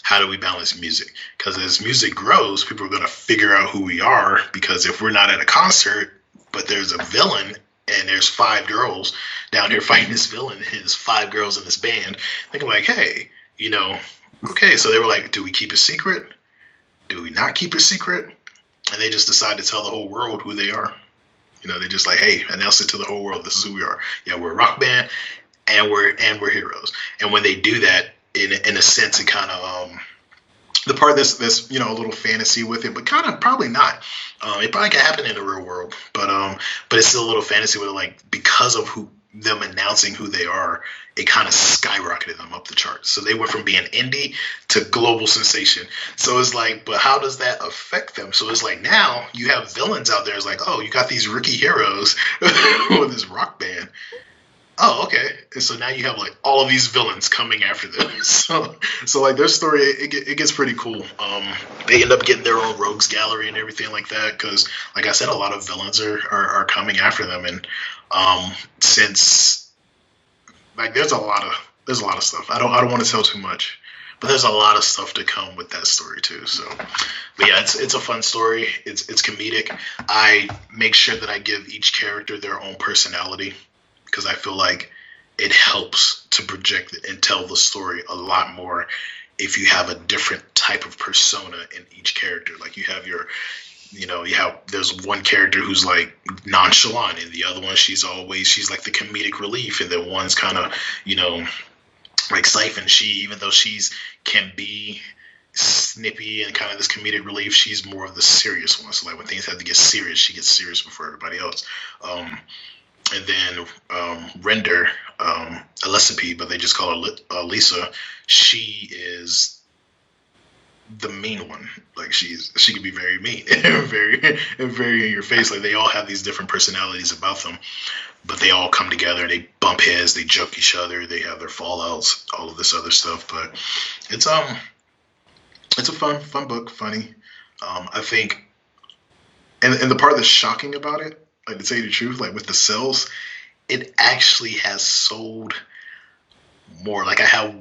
Speaker 2: How do we balance music? Because as music grows, people are going to figure out who we are. Because if we're not at a concert, but there's a villain and there's 5 girls down here fighting this villain, and there's 5 girls in this band, they're like, hey, you know, okay. So they were like, do we keep a secret? Do we not keep a secret? And they just decide to tell the whole world who they are. You know, they just like, hey, announce it to the whole world. This is who we are. Yeah, we're a rock band, and we're heroes. And when they do that, in a sense, it kind of the part that's you know, a little fantasy with it, but kind of probably not. It probably could happen in the real world, but it's still a little fantasy with it, like, because of them announcing who they are, it kind of skyrocketed them up the charts. So they went from being indie to global sensation. So it's like, but how does that affect them? So it's like, now you have villains out there. It's like, oh, you got these rookie heroes with this rock band. Oh, okay. And so now you have like all of these villains coming after them. So like, their story, it gets pretty cool. They end up getting their own rogues gallery and everything like that, because, like I said, a lot of villains are coming after them, and since like there's a lot of stuff. I don't want to tell too much, but there's a lot of stuff to come with that story too. So, but yeah, it's a fun story. It's comedic. I make sure that I give each character their own personality, because I feel like it helps to project and tell the story a lot more if you have a different type of persona in each character. Like, you have there's one character who's like nonchalant, and the other one, she's like the comedic relief, and then one's kind of, you know, like Siphon. Even though can be snippy and kind of this comedic relief, she's more of the serious one. So like, when things have to get serious, she gets serious before everybody else. And then Render, Alessipe, but they just call her Lisa. She is the mean one. Like, she can be very mean and very in your face. Like, they all have these different personalities about them, but they all come together. They bump heads. They joke each other. They have their fallouts. All of this other stuff. But it's a fun book. Funny. I think, and the part that's shocking about it, like, to tell you the truth, like, with the sales, it actually has sold more. Like, I have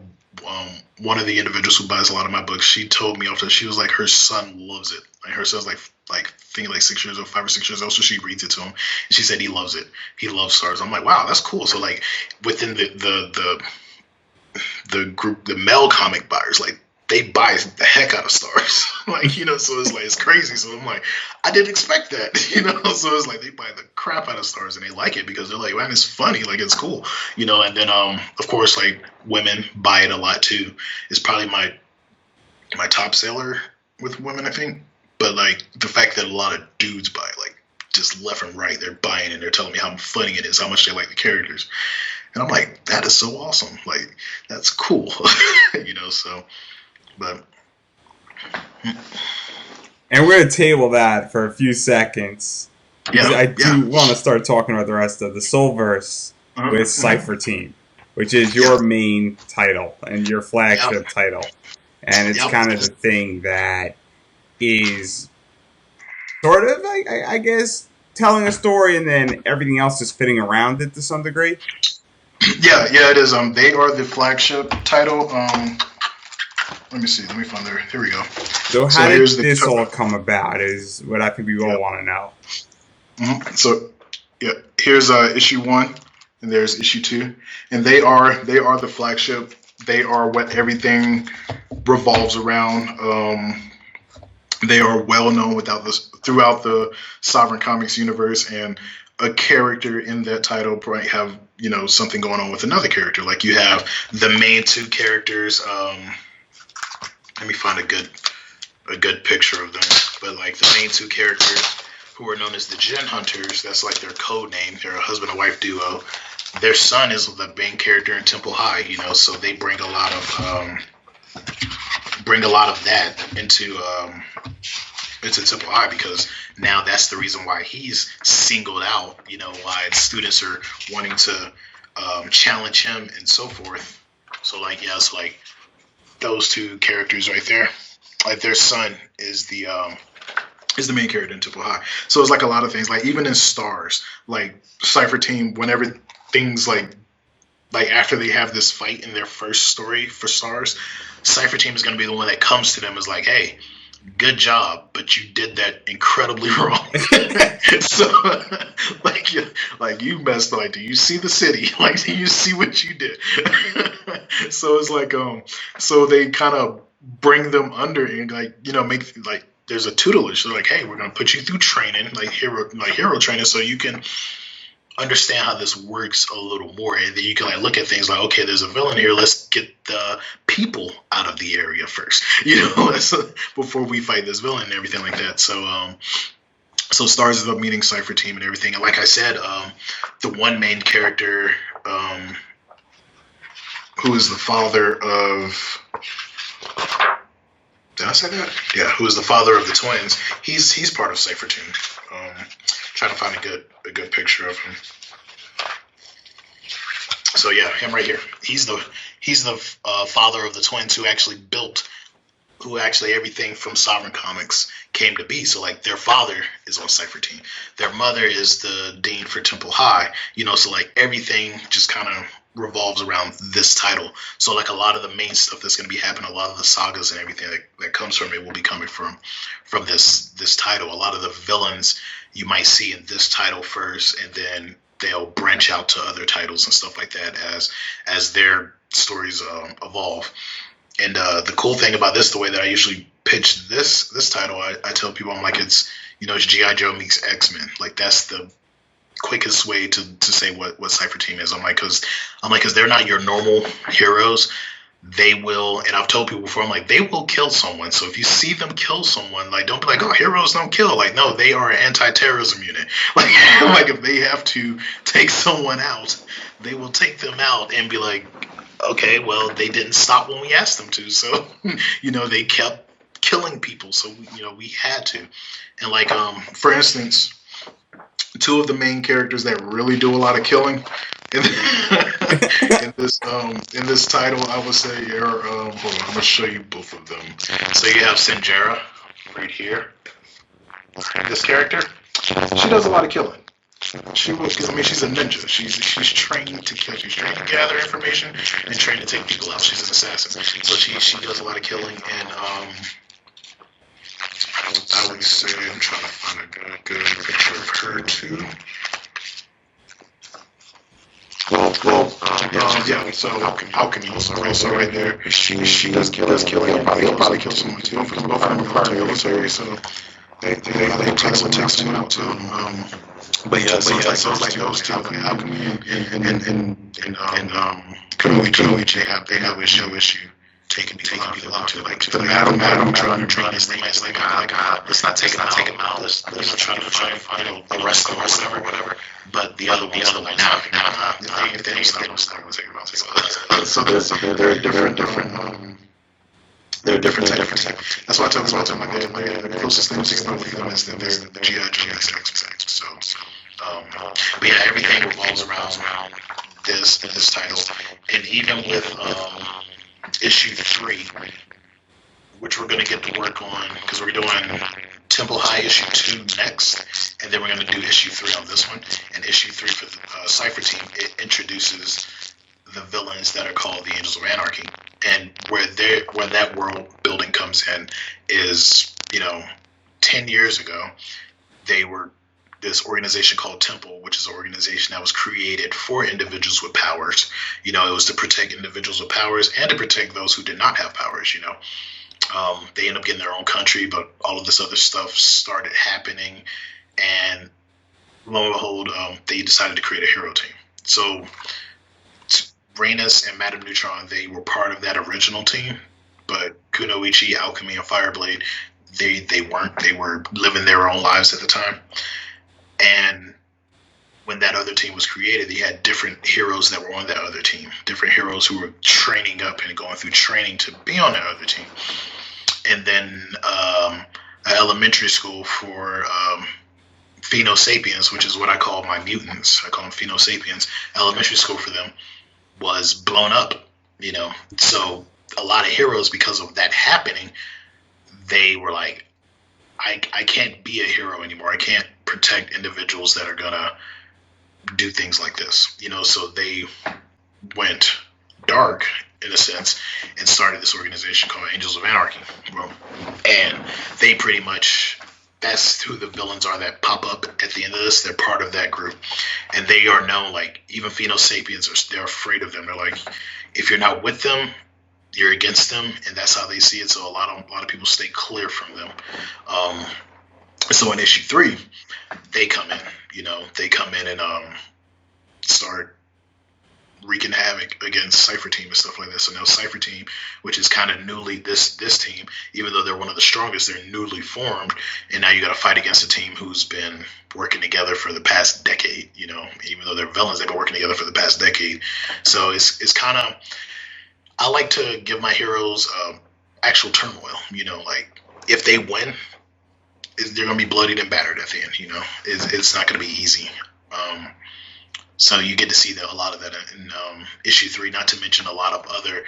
Speaker 2: one of the individuals who buys a lot of my books. She told me after, she was like, her son loves it. Like, her son's like 6 years old, 5 or 6 years old. So she reads it to him, and she said he loves it. He loves stars. I'm like, wow, that's cool. So like, within the group, the male comic buyers, like, they buy the heck out of stars. Like, you know, so it's like, it's crazy. So I'm like, I didn't expect that, you know? So it's like, they buy the crap out of stars and they like it because they're like, man, it's funny. Like, it's cool, you know? And then, of course, like, women buy it a lot too. It's probably my top seller with women, I think. But like, the fact that a lot of dudes buy it, like, just left and right, they're buying it. They're telling me how funny it is, how much they like the characters. And I'm like, that is so awesome. Like, that's cool, you know? So, but.
Speaker 1: And we're going to table that for a few seconds. Because I do want to start talking about the rest of the Soulverse with Cypher Team, which is your main title and your flagship title. And it's kind of the thing that is sort of, I guess, telling a story and then everything else is fitting around it to some degree.
Speaker 2: Yeah, it is. They are the flagship title. Let me see. Let me find there. Here we go.
Speaker 1: So how did this all come about is what I think we all want to know.
Speaker 2: Mm-hmm. So, here's issue 1, and there's issue 2, and they are the flagship. They are what everything revolves around. They are well known throughout the SoveReign Comics universe, and a character in that title probably have, you know, something going on with another character. Like, you have the main 2 characters. Let me find a good picture of them. But like, the main 2 characters, who are known as the Gen Hunters, that's like their code name. They're a husband and wife duo. Their son is the main character in Temple High, you know, so they bring a lot of that into Temple High, because now that's the reason why he's singled out, you know, why students are wanting to challenge him and so forth. So like, it's like those 2 characters right there. Like, their son is the main character in Temple High. So it's like a lot of things. Like, even in Stars, like Cypher Team, whenever things like after they have this fight in their first story for Stars, Cypher Team is going to be the one that comes to them as like, hey, good job, but you did that incredibly wrong. So, like you messed up. Like, do you see the city? Like, do you see what you did? So it's like, so they kind of bring them under and, like, you know, make, like, there's a tutelage. So like, hey, we're gonna put you through training, like hero training, so you can understand how this works a little more, and then you can like look at things like, okay, there's a villain here, let's get the people out of the area first, you know, before we fight this villain and everything like that. So so Stars is up meeting Cypher Team and everything, and like I said, the one main character, who is the father of, did I say that? Yeah, who is the father of the twins? He's part of Cypher Team. Trying to find a good picture of him. So yeah, him right here. He's the father of the twins who actually everything from SoveReign Comics came to be. So like, their father is on Cypher Team. Their mother is the dean for Temple High. You know, so like, everything just kind of revolves around this title. So like, a lot of the main stuff that's going to be happening, a lot of the sagas and everything that comes from it will be coming from this title. A lot of the villains you might see in this title first, and then they'll branch out to other titles and stuff like that as their stories evolve. And the cool thing about this, the way that I usually pitch this title, I tell people, I'm like, it's G.I. Joe meets X-Men. Like, that's the quickest way to say what Cypher Team is. I'm like, because they're not your normal heroes. They will, and I've told people before, I'm like, they will kill someone. So if you see them kill someone, like, don't be like, oh, heroes don't kill. Like, no, they are an anti-terrorism unit. Like if they have to take someone out, they will take them out and be like, okay, well, they didn't stop when we asked them to. So, they kept killing people. So, we had to. And like, for instance, 2 of the main characters that really do a lot of killing in this title, I would say, are, hold on, I'm going to show you both of them. So you have Sinjera right here. This character, she does a lot of killing. She's a ninja. She's trained to kill. She's trained to gather information and trained to take people out. She's an assassin. So she does a lot of killing, and I would say, I'm trying to find a good picture of her too. Well, Yeah. So alchemy. So right there, she does kill. He'll probably kill someone too. Because both of them are part of the military, so they take someone out too. But yeah, so it's like those two, alchemy and Kunoichi, they have issue taking people out to like the Madam trying to train his thing. It's like, let's not take him out. Let's try to find arrest them or whatever. But the other ones, if they don't stop, I'm take him out. So they're different. They're different type. That's why I tell my the closest thing to them is the GI Jackson. So, but yeah, everything revolves around this title, and even with issue 3, which we're going to get to work on because we're doing Temple High issue 2 next, and then we're going to do issue 3 on this one. And issue 3 for the Cypher Team, it introduces the villains that are called the Angels of Anarchy, and where that world building comes in is 10 years ago they were this organization called Temple, which is an organization that was created for individuals with powers. It was to protect individuals with powers and to protect those who did not have powers. They ended up getting their own country, but all of this other stuff started happening, and lo and behold, they decided to create a hero team. So Rhaenys and Madame Neutron, they were part of that original team, but Kunoichi, Alchemy, and Fireblade, they weren't. They were living their own lives at the time. And when that other team was created, they had different heroes that were on that other team, different heroes who were training up and going through training to be on that other team. And then an elementary school for Phenosapiens, which is what I call my mutants. I call them Phenosapiens. Elementary school for them was blown up, So a lot of heroes, because of that happening, they were like, I can't be a hero anymore. I can't protect individuals that are gonna do things like this, So they went dark in a sense and started this organization called Angels of Anarchy. And they pretty much, that's who the villains are that pop up at the end of this. They're part of that group, and they are known, like, even Phenosapiens they're afraid of them. They're like, if you're not with them, you're against them, and that's how they see it. So a lot of people stay clear from them. So in issue 3, they come in. And start wreaking havoc against Cypher Team and stuff like that. So now Cypher Team, which is kind of newly this team, even though they're one of the strongest, they're newly formed, and now you got to fight against a team who's been working together for the past decade. Even though they're villains, they've been working together for the past decade. So it's kind of, I like to give my heroes actual turmoil. Like, if they win, they're gonna be bloodied and battered at the end. It's not gonna be easy. So you get to see a lot of that in issue 3. Not to mention a lot of other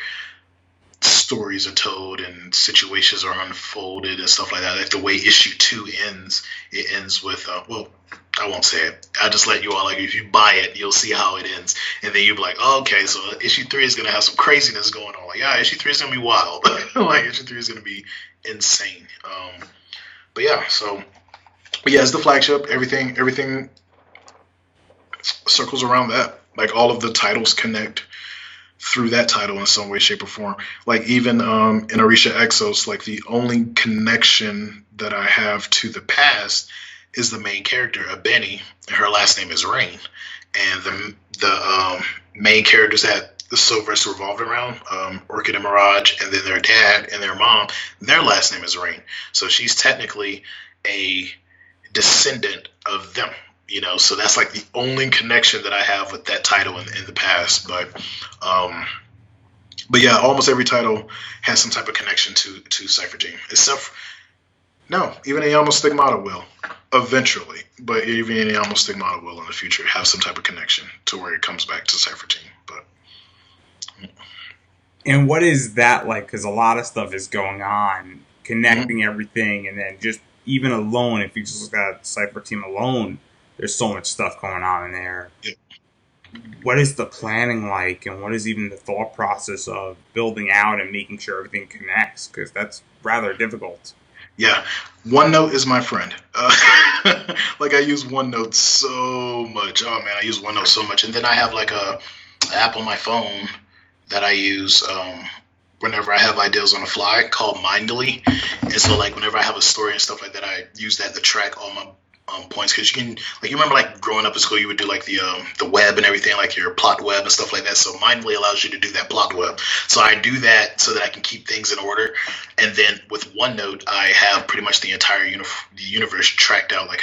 Speaker 2: stories are told and situations are unfolded and stuff like that. Like the way issue 2 ends, it ends with I won't say it. I'll just let you all, like, if you buy it, you'll see how it ends. And then you'll be like, oh, okay, so issue 3 is going to have some craziness going on. Like, yeah, issue 3 is going to be wild. Like, issue 3 is going to be insane. But yeah, it's the flagship. Everything circles around that. Like, all of the titles connect through that title in some way, shape, or form. Like, even in Orisha Exos, like, the only connection that I have to the past is the main character, Abeni, and her last name is Rain. And the main characters that the Silververse revolved around, Orchid and Mirage, and then their dad and their mom, their last name is Rain. So she's technically a descendant of them, so that's like the only connection that I have with that title in the past. But yeah, almost every title has some type of connection to Cypher Team, except even Ayamo Stigmata will eventually, but even Ayamo Stigmata will in the future have some type of connection to where it comes back to Cypher Team. But
Speaker 1: and what is that like? Because a lot of stuff is going on, connecting everything, and then just even alone, if you just look at Cypher Team alone, there's so much stuff going on in there.
Speaker 2: Yeah.
Speaker 1: What is the planning like, and what is even the thought process of building out and making sure everything connects? Because that's rather difficult.
Speaker 2: Yeah, OneNote is my friend. Like, I use OneNote so much. Oh man, I use OneNote so much. And then I have like a app on my phone that I use whenever I have ideas on the fly called Mindly. And so like whenever I have a story and stuff like that, I use that to track all my points, because you can, like, you remember like growing up in school, you would do like the web and everything, like your plot web and stuff like that. So Mindly allows you to do that plot web. So I do that so that I can keep things in order. And then with OneNote, I have pretty much the entire universe tracked out, like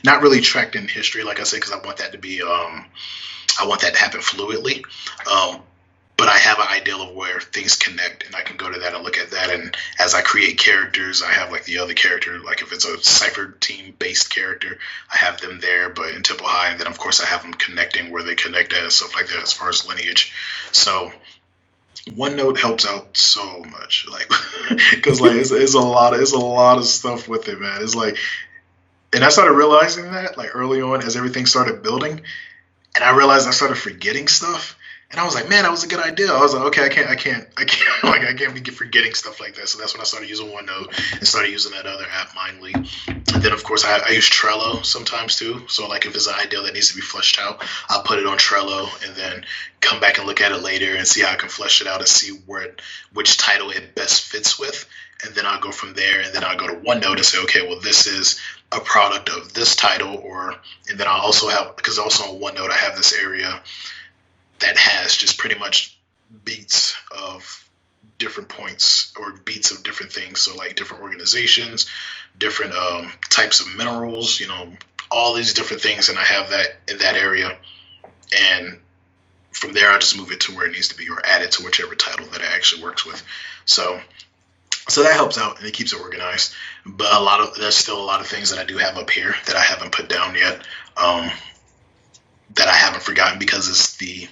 Speaker 2: not really tracked in history, like I said, because I want that to be I want that to happen fluidly. But I have an ideal of where things connect, and I can go to that and look at that. And as I create characters, I have like the other character, like if it's a Cypher team based character, I have them there, but in Temple High, and then of course I have them connecting where they connect at and stuff like that as far as lineage. So OneNote helps out so much, like because like it's a lot of stuff with it, man. It's like, and I started realizing that like early on as everything started building, and I realized I started forgetting stuff. And I was like, man, that was a good idea. I was like, okay, I can't like I can't be forgetting stuff like that. So that's when I started using OneNote and started using that other app, Mindly. And then of course I use Trello sometimes too. So like if there's an idea that needs to be fleshed out, I'll put it on Trello and then come back and look at it later and see how I can flesh it out and see which title it best fits with. And then I'll go from there, and then I'll go to OneNote and say, okay, well, this is a product of this title, and then I'll also have, because also on OneNote I have this area that has just pretty much beats of different points or beats of different things. So like different organizations, different types of minerals, all these different things. And I have that in that area. And from there, I'll just move it to where it needs to be or add it to whichever title that it actually works with. So that helps out and it keeps it organized. But there's still a lot of things that I do have up here that I haven't put down yet, that I haven't forgotten, because it's the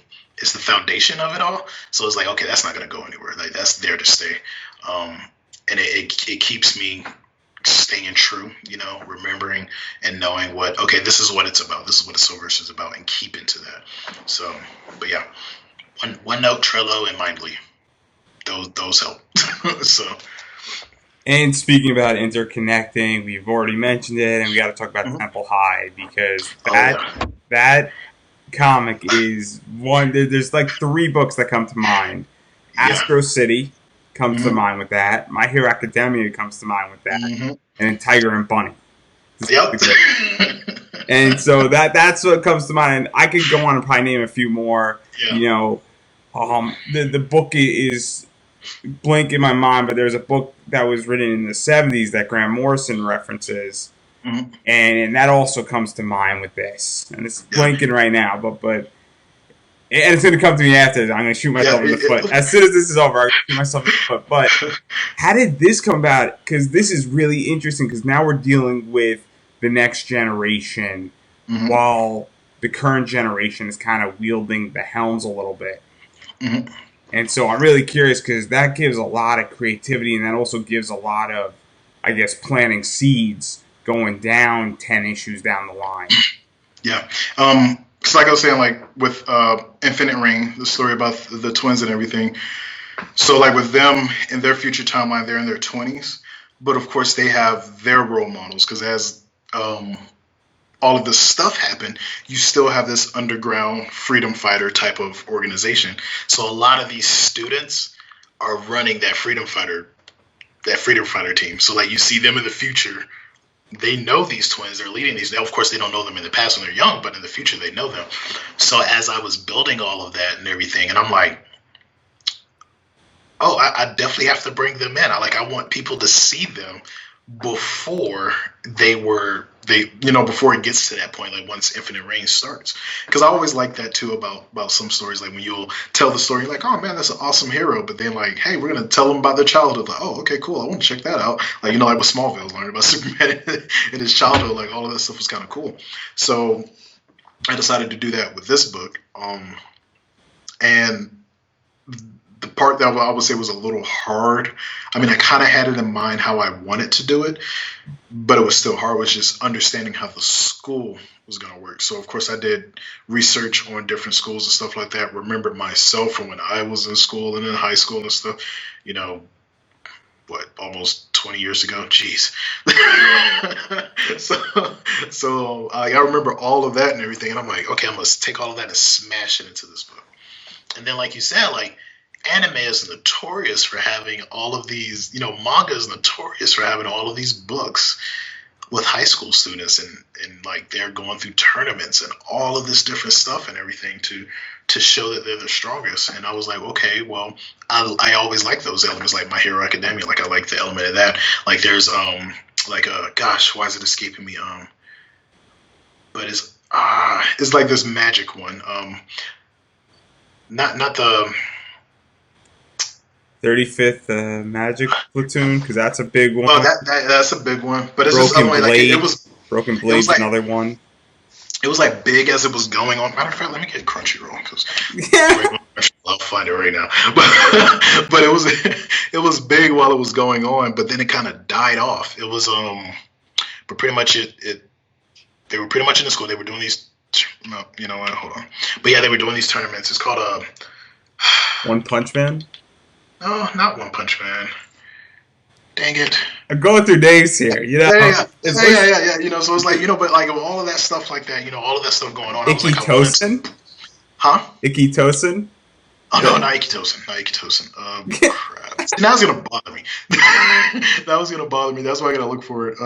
Speaker 2: foundation of it all. So it's like, okay, that's not going to go anywhere. Like that's there to stay. And it keeps me staying true, remembering and knowing this is what it's about. This is what the Silververse is about, and keeping to that. So, but yeah, OneNote, Trello, and Mindly, those help. So.
Speaker 1: And speaking about interconnecting, we've already mentioned it, and we got to talk about Temple High, because that comic is one. There's like 3 books that come to mind. Astro City comes to mind with that. My Hero Academia comes to mind with that, and then Tiger and Bunny.
Speaker 2: Yep.
Speaker 1: And so that's what comes to mind. I could go on and probably name a few more. Yeah. The book is blank in my mind, but there's a book that was written in the 70s that Grant Morrison references. And that also comes to mind with this. And it's blanking right now, but and it's going to come to me after. I'm going to shoot myself in the foot. As soon as this is over, I'm going to shoot myself in the foot. But how did this come about? Because this is really interesting, because now we're dealing with the next generation while the current generation is kind of wielding the helms a little bit. And so I'm really curious, because that gives a lot of creativity, and that also gives a lot of, I guess, planting seeds going down 10 issues down the line.
Speaker 2: Yeah. So like I was saying, like with Infinite Ring, the story about the twins and everything. So like with them in their future timeline, they're in their 20s. But of course they have their role models, because as all of this stuff happened, you still have this underground freedom fighter type of organization. So a lot of these students are running that freedom fighter team. So like you see them in the future, they know these twins, they're leading these. Now, of course, they don't know them in the past when they're young, but in the future they know them. So as I was building all of that and everything, and I'm like, oh, I definitely have to bring them in. I want people to see them before before it gets to that point, like once Infinite Reign starts. Because I always like that too about some stories, like when you'll tell the story, like, oh man, that's an awesome hero, but then like, hey, we're gonna tell them about their childhood. Like, oh, okay, cool, I want to check that out. Like, like with Smallville, learning about Superman in his childhood, like all of that stuff was kind of cool. So I decided to do that with this book, and the part that I would say was a little hard. I mean, I kind of had it in mind how I wanted to do it, but it was still hard, was just understanding how the school was going to work. So, of course, I did research on different schools and stuff like that. Remembered myself from when I was in school and in high school and stuff, almost 20 years ago? Jeez. So I remember all of that and everything, and I'm like, okay, I'm gonna take all of that and smash it into this book. And then, like you said, like anime is notorious for having all of these, manga is notorious for having all of these books with high school students, and like they're going through tournaments and all of this different stuff and everything to show that they're the strongest. And I was like, okay, well, I always like those elements, like My Hero Academia. Like I like the element of that. Like there's gosh, why is it escaping me? But it's like this magic one. Not the
Speaker 1: 35th Magic Platoon, because that's a big one.
Speaker 2: Well, that's a big one, but it's
Speaker 1: Broken
Speaker 2: just
Speaker 1: Blade.
Speaker 2: Like it was
Speaker 1: Broken Blade's like, another one.
Speaker 2: It was like big as it was going on. Matter of fact, let me get Crunchyroll because I'll find it right now. But it was big while it was going on, but then it kind of died off. It was but pretty much they were pretty much in the school. They were doing these. No, you know what? Hold on. But yeah, they were doing these tournaments. It's called
Speaker 1: One Punch Man.
Speaker 2: No, not One Punch Man. Dang it.
Speaker 1: I'm going through names here,
Speaker 2: Yeah. So it's like, but like all of that stuff like that, all of that stuff going on.
Speaker 1: Ikitosen?
Speaker 2: Huh?
Speaker 1: Ikitosen?
Speaker 2: Oh, no, not Ikitosen. Crap. Now it's going to bother me. That's why I got to look for it.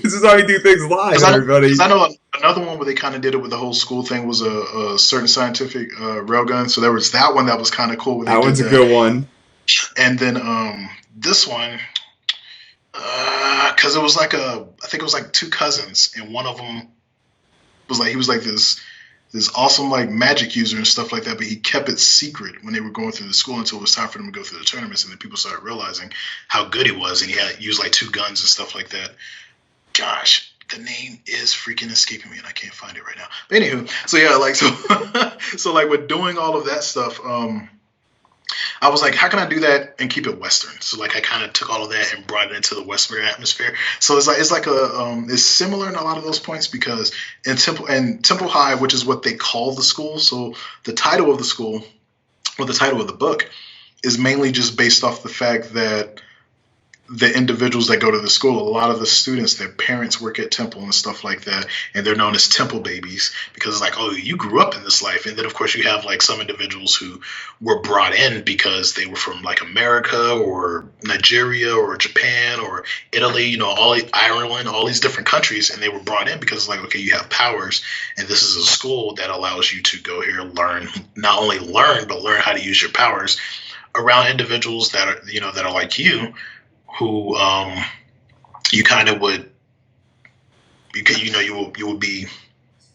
Speaker 1: This is how we do things live, everybody.
Speaker 2: I know another one where they kind of did it with the whole school thing was a certain scientific railgun. So there was that one that was kind of cool.
Speaker 1: That one's a good one.
Speaker 2: And then this one, because it was like I think it was like two cousins, and one of them was like, he was like this awesome like magic user and stuff like that, but he kept it secret when they were going through the school until it was time for them to go through the tournaments, and then people started realizing how good he was, and he had used like two guns and stuff like that. Gosh, the name is freaking escaping me, and I can't find it right now. But anywho, so yeah, like so like with doing all of that stuff, I was like, how can I do that and keep it Western? So like I kind of took all of that and brought it into the Western atmosphere. So it's similar in a lot of those points, because in Temple High, which is what they call the school. So the title of the school, or the title of the book, is mainly just based off the fact that the individuals that go to the school, a lot of the students, their parents work at Temple and stuff like that, and they're known as Temple babies, because it's like, oh, you grew up in this life. And then of course you have like some individuals who were brought in because they were from like America or Nigeria or Japan or Italy, Ireland, all these different countries, and they were brought in because it's like, okay, you have powers, and this is a school that allows you to go here, not only learn, but learn how to use your powers around individuals that are, that are like you, who you kind of would, you will be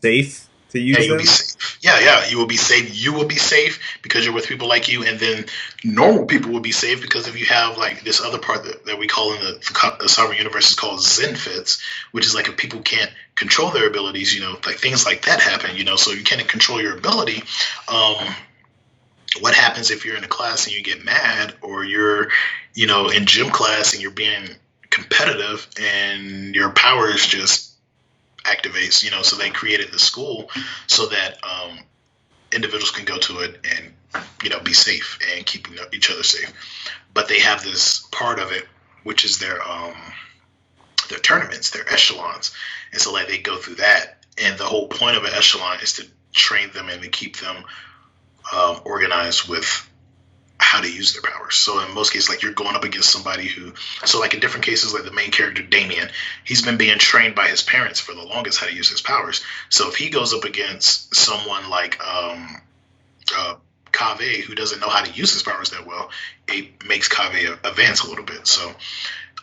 Speaker 1: safe to use them.
Speaker 2: You'll be safe. Yeah, you will be safe. You will be safe because you're with people like you, and then normal people will be safe because if you have like this other part that we call in the SoveReign universe is called Zen fits, which is like if people can't control their abilities, like things like that happen, so you can't control your ability. What happens if you're in a class and you get mad, or you're, in gym class and you're being competitive and your powers just activates, so they created the school so that individuals can go to it and, be safe and keep each other safe. But they have this part of it, which is their tournaments, their echelons. And so like they go through that. And the whole point of an echelon is to train them and to keep them organized with how to use their powers. So in most cases, like you're going up against somebody so like in different cases, like the main character, Damien, he's been being trained by his parents for the longest how to use his powers. So if he goes up against someone like Kaveh, who doesn't know how to use his powers that well, it makes Kaveh advance a little bit. So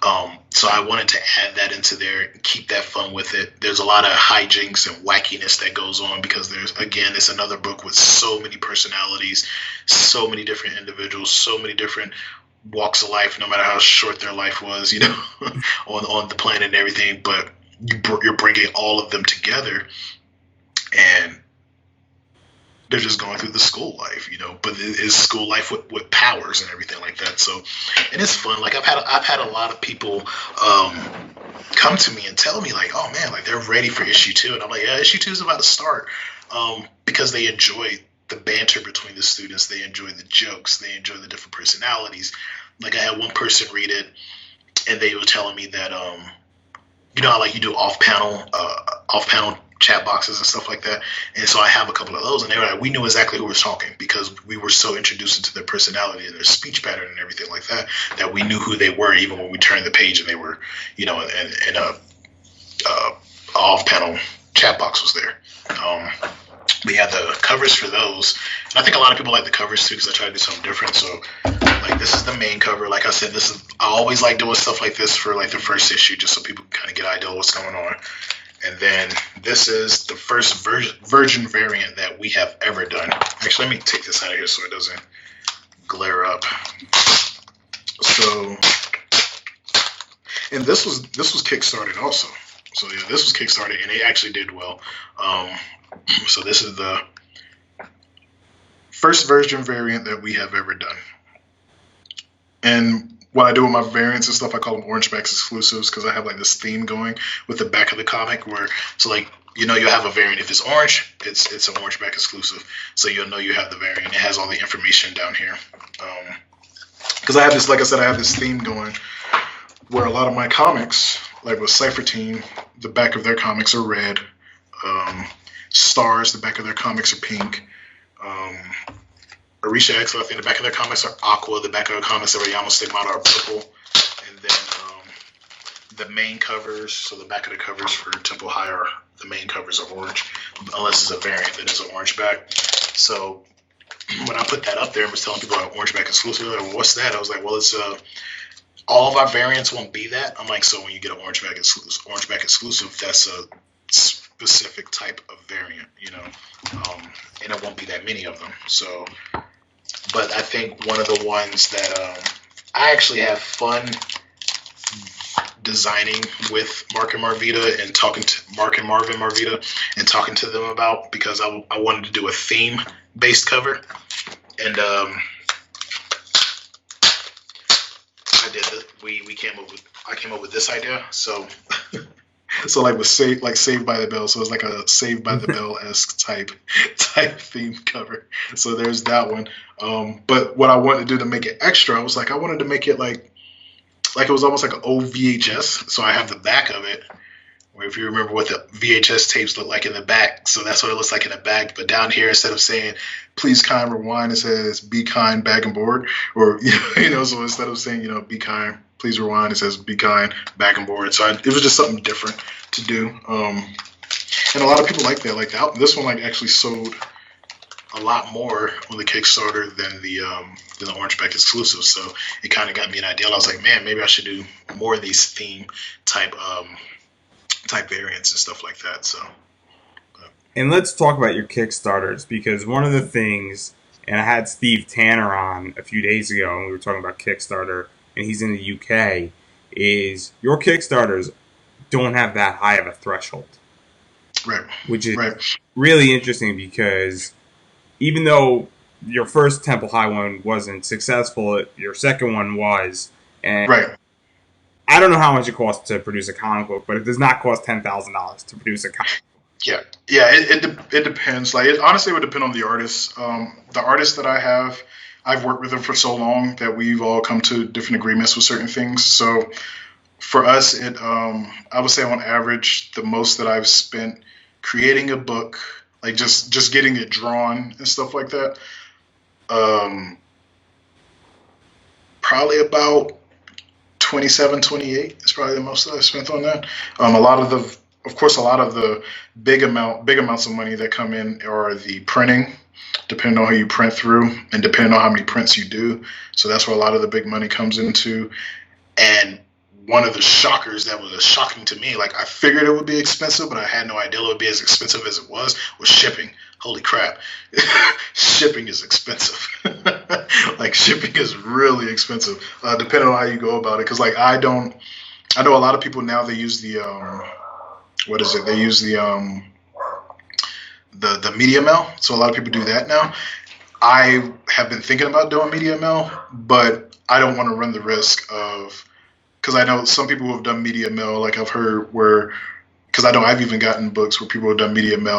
Speaker 2: I wanted to add that into there and keep that fun with it. There's a lot of hijinks and wackiness that goes on because it's another book with so many personalities, so many different individuals, so many different walks of life, no matter how short their life was, on the planet and everything. But you're bringing all of them together, and they're just going through the school life, but it's school life with powers and everything like that. So, and it's fun. Like I've had a lot of people come to me and tell me like, oh man, like they're ready for issue 2. And I'm like, yeah, issue 2 is about to start, because they enjoy the banter between the students. They enjoy the jokes. They enjoy the different personalities. Like I had one person read it and they were telling me that, how like you do off panel off-panel chat boxes and stuff like that. And so I have a couple of those, and they were like, we knew exactly who was talking because we were so introduced into their personality and their speech pattern and everything like that, that we knew who they were even when we turned the page and they were, in a off-panel chat box was there. We had the covers for those, and I think a lot of people like the covers too because I try to do something different. So, like, this is the main cover. Like I said, I always like doing stuff like this for like the first issue, just so people kind of get an idea of what's going on. And then this is the first virgin variant that we have ever done. Actually, let me take this out of here so it doesn't glare up. So, and this was kickstarted also. So yeah, this was kickstarted and it actually did well. So this is the first virgin variant that we have ever done. And what I do with my variants and stuff, I call them Orange Backs exclusives because I have like this theme going with the back of the comic where, so like, you'll have a variant. If it's orange, it's an Orange Back exclusive. So you'll know you have the variant. It has all the information down here. Because I have this, like I said, I have this theme going where a lot of my comics, like with Cypher Team, the back of their comics are red. Stars, the back of their comics are pink. Arisha X, I think the back of their comics are aqua. The back of their comics of Yamo Stigmata are purple. And then the main covers, so the back of the covers for Temple High are, the main covers are orange. Unless it's a variant that is an orange back. So when I put that up there and was telling people about Orange Back exclusive, they're like, well, what's that? I was like, well, it's all of our variants won't be that. I'm like, so when you get an Orange Back exclusive, that's a specific type of variant, and it won't be that many of them. So, but I think one of the ones that I actually have fun designing with Mark and Marvita and talking to Mark and Marvin Marvita and talking to them about, because I wanted to do a theme based cover, and I did this. I came up with this idea. So so like with Saved by the Bell. So it's like a Saved by the Bell-esque type theme cover. So there's that one. But what I wanted to do to make it extra, I was like, I wanted to make it like it was almost like an old VHS. So I have the back of it, where if you remember what the VHS tapes look like in the back, so that's what it looks like in the back. But down here, instead of saying "Please kind rewind," it says "Be kind, bag and board," or So instead of saying "Be kind, please rewind," it says "Be kind, bag and board." So it was just something different to do, and a lot of people like that. Like this one, actually sold a lot more on the Kickstarter than the Orange Back exclusive. So it kind of got me an idea. I was like, man, maybe I should do more of these theme type variants and stuff like that. So,
Speaker 1: and let's talk about your Kickstarters, because one of the things, and I had Steve Tanner on a few days ago, and we were talking about Kickstarter, and he's in the UK, is your Kickstarters don't have that high of a threshold.
Speaker 2: Right.
Speaker 1: Which is really interesting, because even though your first Temple High one wasn't successful, your second one was. And
Speaker 2: right.
Speaker 1: I don't know how much it costs to produce a comic book, but it does not cost $10,000 to produce a comic book.
Speaker 2: Yeah. It depends. Honestly, it would depend on the artist. The artists that I have, I've worked with them for so long that we've all come to different agreements with certain things. So for us, I would say on average, the most that I've spent creating a book, like just getting it drawn and stuff like that, probably about 27, 28 is probably the most that I've spent on that. A lot of the big amounts of money that come in are the printing, depending on who you print through and depending on how many prints you do. So that's where a lot of the big money comes into. And one of the shockers that was shocking to me, I figured it would be expensive, but I had no idea it would be as expensive as it was shipping. Holy crap. Shipping is expensive. Shipping is really expensive, depending on how you go about it. Because I know a lot of people now, they use the they use the media mail. So a lot of people do that now. I have been thinking about doing media mail, but I don't want to run the risk of, because I know some people who have done media mail, I've heard where, because I know I've even gotten books where people have done media mail